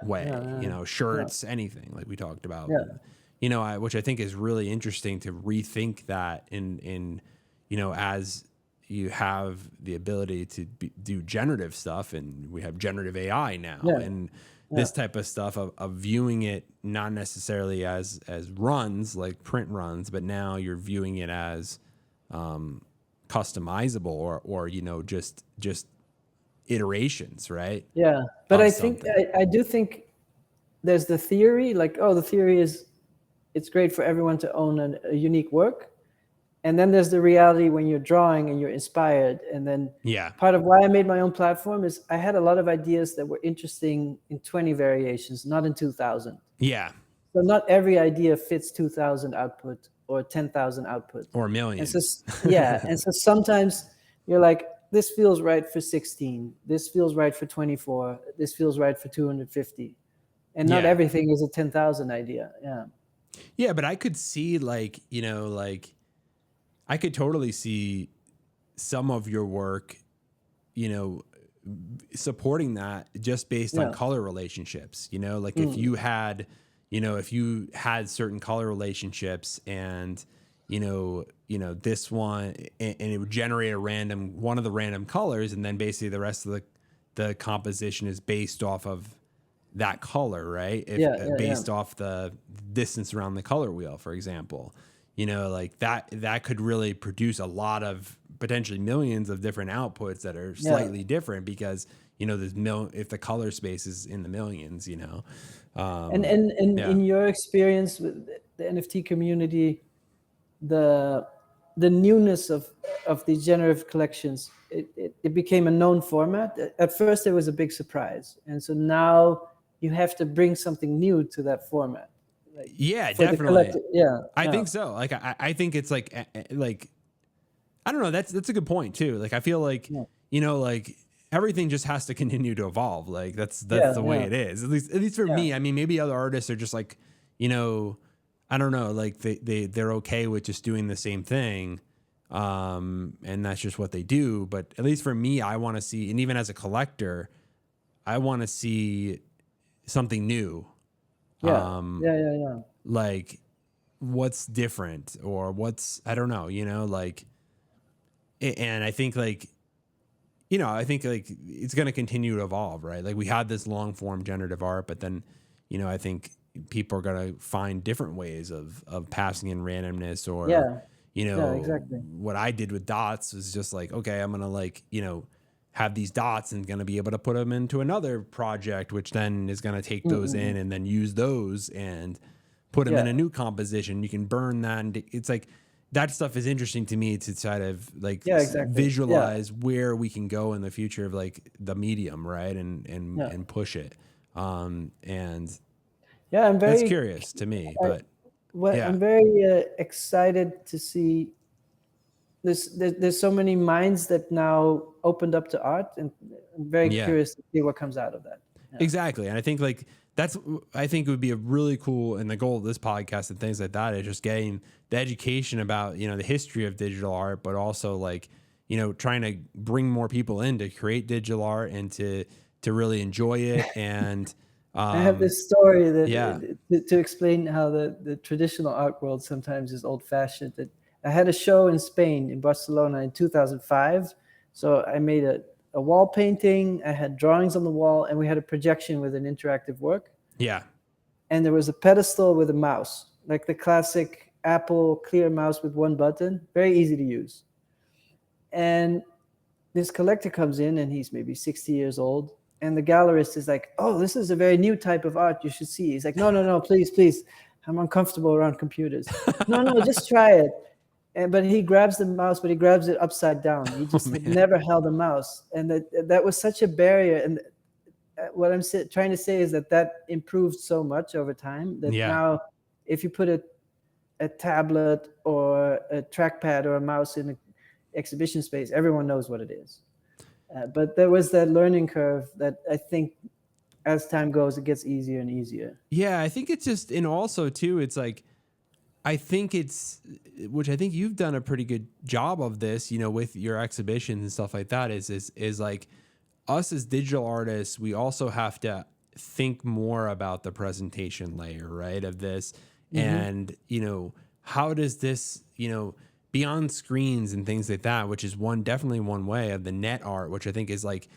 way, you know, shirts, anything like we talked about, you know, which I think is really interesting to rethink that in, you know, as you have the ability to do generative stuff, and we have generative AI now, and this type of stuff of viewing it not necessarily as runs, like print runs, but now you're viewing it as customizable or you know, just iterations, right? Yeah, but I think I do think there's the theory, like, oh, the theory is it's great for everyone to own a unique work. And then there's the reality when you're drawing and you're inspired. And then part of why I made my own platform is I had a lot of ideas that were interesting in 20 variations, not in 2,000. Yeah. So not every idea fits 2,000 output or 10,000 output. Or millions. And so, and so sometimes you're like, this feels right for 16. This feels right for 24. This feels right for 250. And not everything is a 10,000 idea. Yeah. Yeah, but I could see, like, you know, like, I could totally see some of your work, you know, supporting that just based on color relationships, you know, like if you had, you know, if you had certain color relationships and, you know, this one, and it would generate one of the random colors. And then basically the rest of the composition is based off of that color, right? Based off the distance around the color wheel, for example. You know, like that could really produce a lot of potentially millions of different outputs that are slightly different because, you know, there's if the color space is in the millions, you know. And in your experience with the NFT community, the newness of these generative collections, it became a known format. At first, it was a big surprise, and so now you have to bring something new to that format. Like, definitely. I think so. Like, I think it's like I don't know. That's a good point too. Like, I feel like you know, like everything just has to continue to evolve. Like that's the way it is. At least for me. I mean, maybe other artists are just like, you know, I don't know. Like they're okay with just doing the same thing, and that's just what they do. But at least for me, I want to see, and even as a collector, I want to see something new. Like what's different or what's, I don't know, you know, like, and I think like, you know, I think like it's going to continue to evolve, right? Like we had this long form generative art, but then, you know, I think people are going to find different ways of passing in randomness or, you know, what I did with dots was just like, okay, I'm going to like, you know, have these dots and going to be able to put them into another project, which then is going to take those in and then use those and put them in a new composition. You can burn that. And it's like that stuff is interesting to me to try to like exactly. visualize where we can go in the future of like the medium, right? And push it. And I'm very that's curious to me, but I'm very excited to see there's so many minds that now opened up to art, and I'm very curious to see what comes out of that. Exactly. And I think like I think it would be a really cool, and the goal of this podcast and things like that is just getting the education about, you know, the history of digital art, but also like, you know, trying to bring more people in to create digital art and to really enjoy it. And I have this story that to explain how the traditional art world sometimes is old fashioned. That I had a show in Spain, in Barcelona in 2005. So I made a wall painting, I had drawings on the wall, and we had a projection with an interactive work. Yeah. And there was a pedestal with a mouse, like the classic Apple clear mouse with one button, very easy to use. And this collector comes in, and he's maybe 60 years old. And the gallerist is like, "Oh, this is a very new type of art. You should see." He's like, No, please. I'm uncomfortable around computers. No, just try it. But he grabs the mouse, but he grabs it upside down. He just had never held a mouse. And that was such a barrier. And what I'm trying to say is that improved so much over time that now if you put a tablet or a trackpad or a mouse in an exhibition space, everyone knows what it is. But there was that learning curve that I think as time goes, it gets easier and easier. Yeah, I think it's just, and also too, it's like, I think which I think you've done a pretty good job of this, you know, with your exhibitions and stuff like that, is like us as digital artists, we also have to think more about the presentation layer, right, of this. And, you know, how does this, you know, beyond screens and things like that, which is definitely one way of the net art, which I think is like,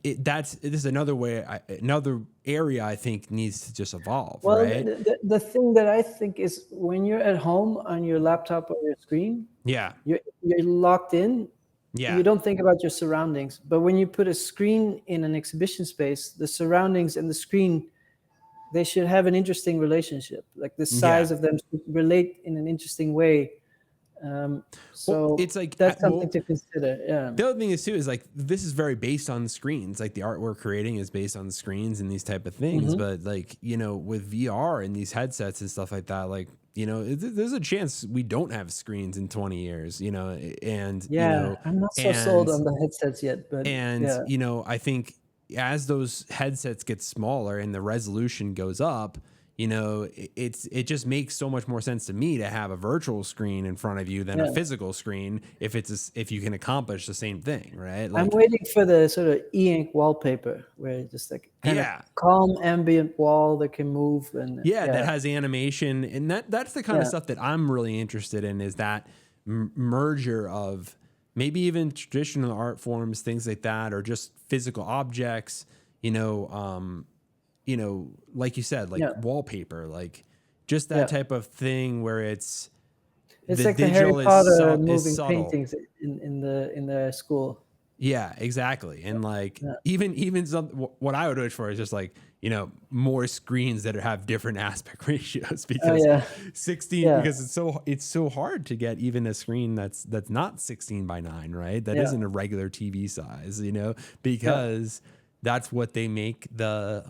this is another way, another area I think needs to just evolve, right? The thing that I think is when you're at home on your laptop or your screen, you're locked in. You don't think about your surroundings. But when you put a screen in an exhibition space, the surroundings and the screen, they should have an interesting relationship. Like the size of them should relate in an interesting way. So it's like that's something to consider. Yeah. The other thing is too is like this is very based on the screens. Like the art we're creating is based on the screens and these type of things. But like, you know, with VR and these headsets and stuff like that, like, you know, there's a chance we don't have screens in 20 years. You know, and you know, I'm not so sold on the headsets yet. But you know, I think as those headsets get smaller and the resolution goes up, you know, it just makes so much more sense to me to have a virtual screen in front of you than a physical screen if you can accomplish the same thing, right? Like, I'm waiting for the sort of e-ink wallpaper where it's just like kind of calm ambient wall that can move and that has animation, and that's the kind of stuff that I'm really interested in, is that merger of maybe even traditional art forms, things like that, or just physical objects, you know, like you said, like wallpaper, like just that type of thing where it's like the Harry Potter moving paintings in the school. Yeah, exactly. And like even some, what I would wish for is just like, you know, more screens that have different aspect ratios, because 16 because it's so hard to get even a screen that's not 16:9, right? That isn't a regular TV size, you know, because that's what they make the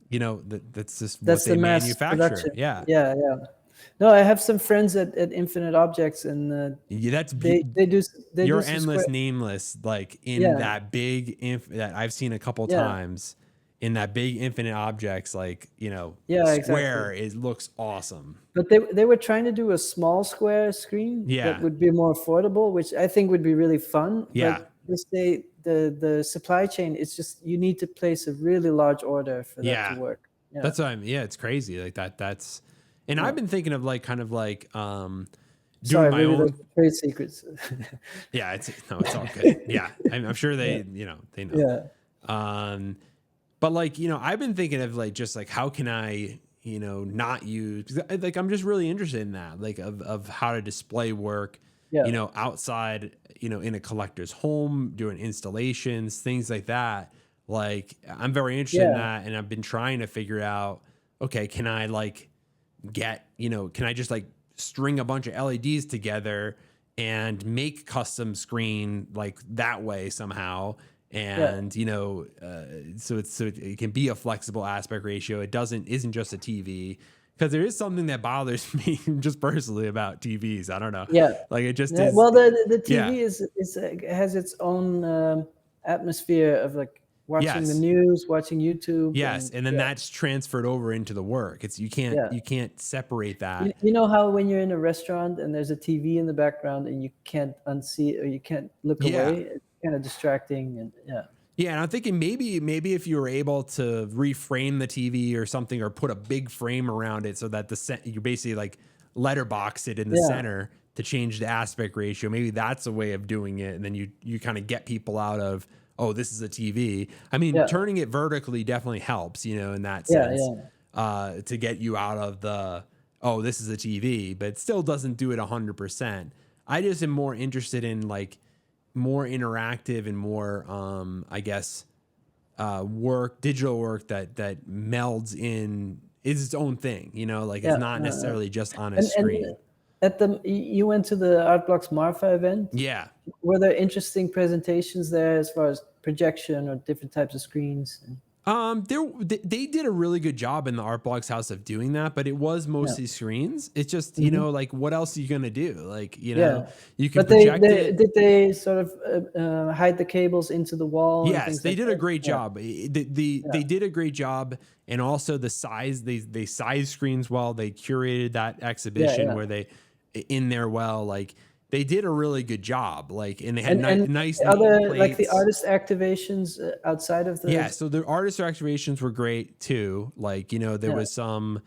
you know, that's just what they manufacture. No, I have some friends at Infinite Objects, and they do your endless nameless, like in that big that I've seen a couple times in that big Infinite Objects, like, you know, square. It looks awesome. But they were trying to do a small square screen that would be more affordable, which I think would be really fun. But the supply chain, it's just, you need to place a really large order for that to work. That's what it's crazy like that. That's, and I've been thinking of like kind of like doing my own trade secrets. It's all good. I'm sure they you know, they know. But like, you know, I've been thinking of like just like how can I, you know, not use, like I'm just really interested in that, like of how to display work, you know, outside, you know, in a collector's home, doing installations, things like that. Like I'm very interested in that, and I've been trying to figure out, okay, can I like get, you know, can I just like string a bunch of LEDs together and make custom screen like that way somehow. And, so it can be a flexible aspect ratio. It isn't just a TV, because there is something that bothers me just personally about TVs. I don't know. Yeah. Like it just is. Well, the TV has its own atmosphere of like watching the news, watching YouTube. Yes, and then that's transferred over into the work. You can't separate that. You know how when you're in a restaurant and there's a TV in the background and you can't unsee or you can't look away, it's kind of distracting. And Yeah, and I'm thinking maybe if you were able to reframe the TV or something, or put a big frame around it so that you basically like letterbox it in the center to change the aspect ratio. Maybe that's a way of doing it, and then you kind of get people out of, oh, this is a TV. I mean, turning it vertically definitely helps, in that sense, to get you out of the, oh, this is a TV, but it still doesn't do it 100%. I just am more interested in like more interactive and more, digital work that melds in, is its own thing, like it's not necessarily just on a screen. You went to the Art Blocks Marfa event? Yeah. Were there interesting presentations there as far as projection or different types of screens? They did a really good job in the Art Blocks house of doing that, but it was mostly screens. It's just, like what else are you going to do? Like, you can project it. Did they sort of hide the cables into the wall? Yes, they did a great job. They did a great job. And also the size, they size screens well. They curated that exhibition where they in there well, like they did a really good job. Like, and they had nice other like the artist activations outside of the. Yeah, so the artist activations were great too. Like, there was some,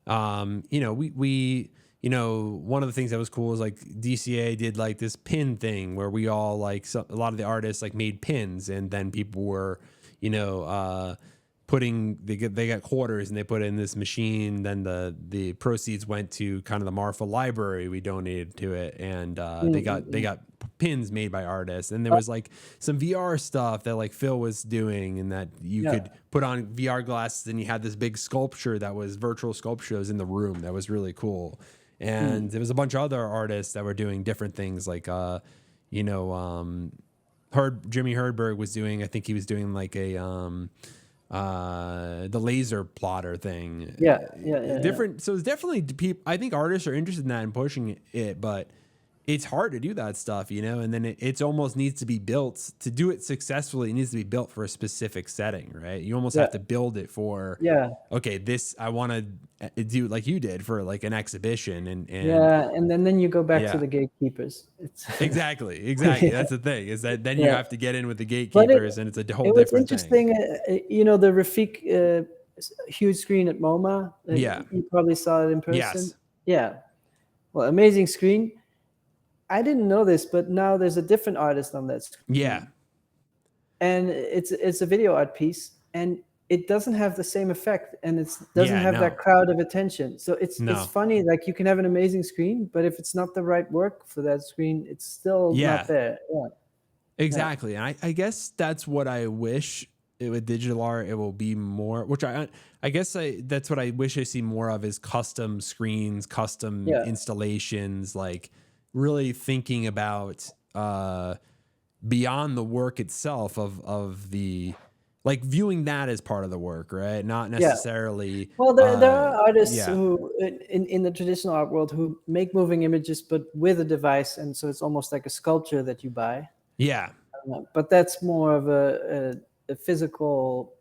we one of the things that was cool is like DCA did like this pin thing where we all like, a lot of the artists like made pins, and then people were, they got quarters and they put it in this machine. Then the proceeds went to kind of the Marfa library. We donated to it, and they got pins made by artists. And there was like some VR stuff that like Phil was doing, and that you could put on VR glasses, and you had this big sculpture that was virtual sculpture that was in the room. That was really cool. And there was a bunch of other artists that were doing different things, like Jimmy Herdberg was doing. I think he was doing like a the laser plotter thing. Different. So it's definitely people. I think artists are interested in that and pushing it, but it's hard to do that stuff, and then it's almost needs to be built to do it successfully. It needs to be built for a specific setting, right? You almost have to build it for, okay, this, I want to do like you did for like an exhibition and then you go back to the gatekeepers. Exactly. That's the thing, is that then you have to get in with the gatekeepers, and it's a whole different thing. Interesting, the Rafik huge screen at MoMA. You probably saw it in person. Yes. Yeah. Well, amazing screen. I didn't know this, but now there's a different artist on that screen. Yeah. And it's a video art piece, and it doesn't have the same effect, and it doesn't have that crowd of attention. So it's funny, like you can have an amazing screen, but if it's not the right work for that screen, it's still not there. Yeah. Exactly. And I guess that's what I wish with digital art, it will be more, which I guess that's what I wish I see more of, is custom screens, custom installations, like really thinking about beyond the work itself of the, like viewing that as part of the work, right? Not necessarily. Well, there are artists who in the traditional art world who make moving images, but with a device. And so it's almost like a sculpture that you buy. Yeah. But that's more of a physical,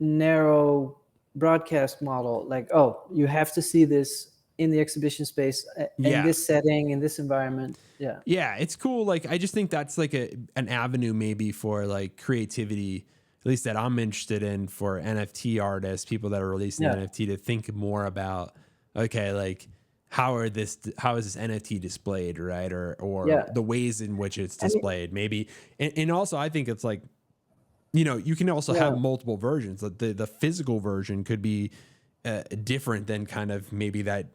narrow broadcast model. Like, oh, you have to see this in the exhibition space, in this setting, in this environment. Yeah, it's cool. Like, I just think that's like an avenue maybe for like creativity, at least that I'm interested in, for NFT artists, people that are releasing NFT, to think more about, okay, like how is this NFT displayed, right? Or the ways in which it's displayed, maybe. And also I think it's like, you can also have multiple versions. The physical version could be different than kind of maybe that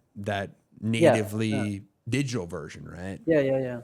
natively digital version, right? Yeah.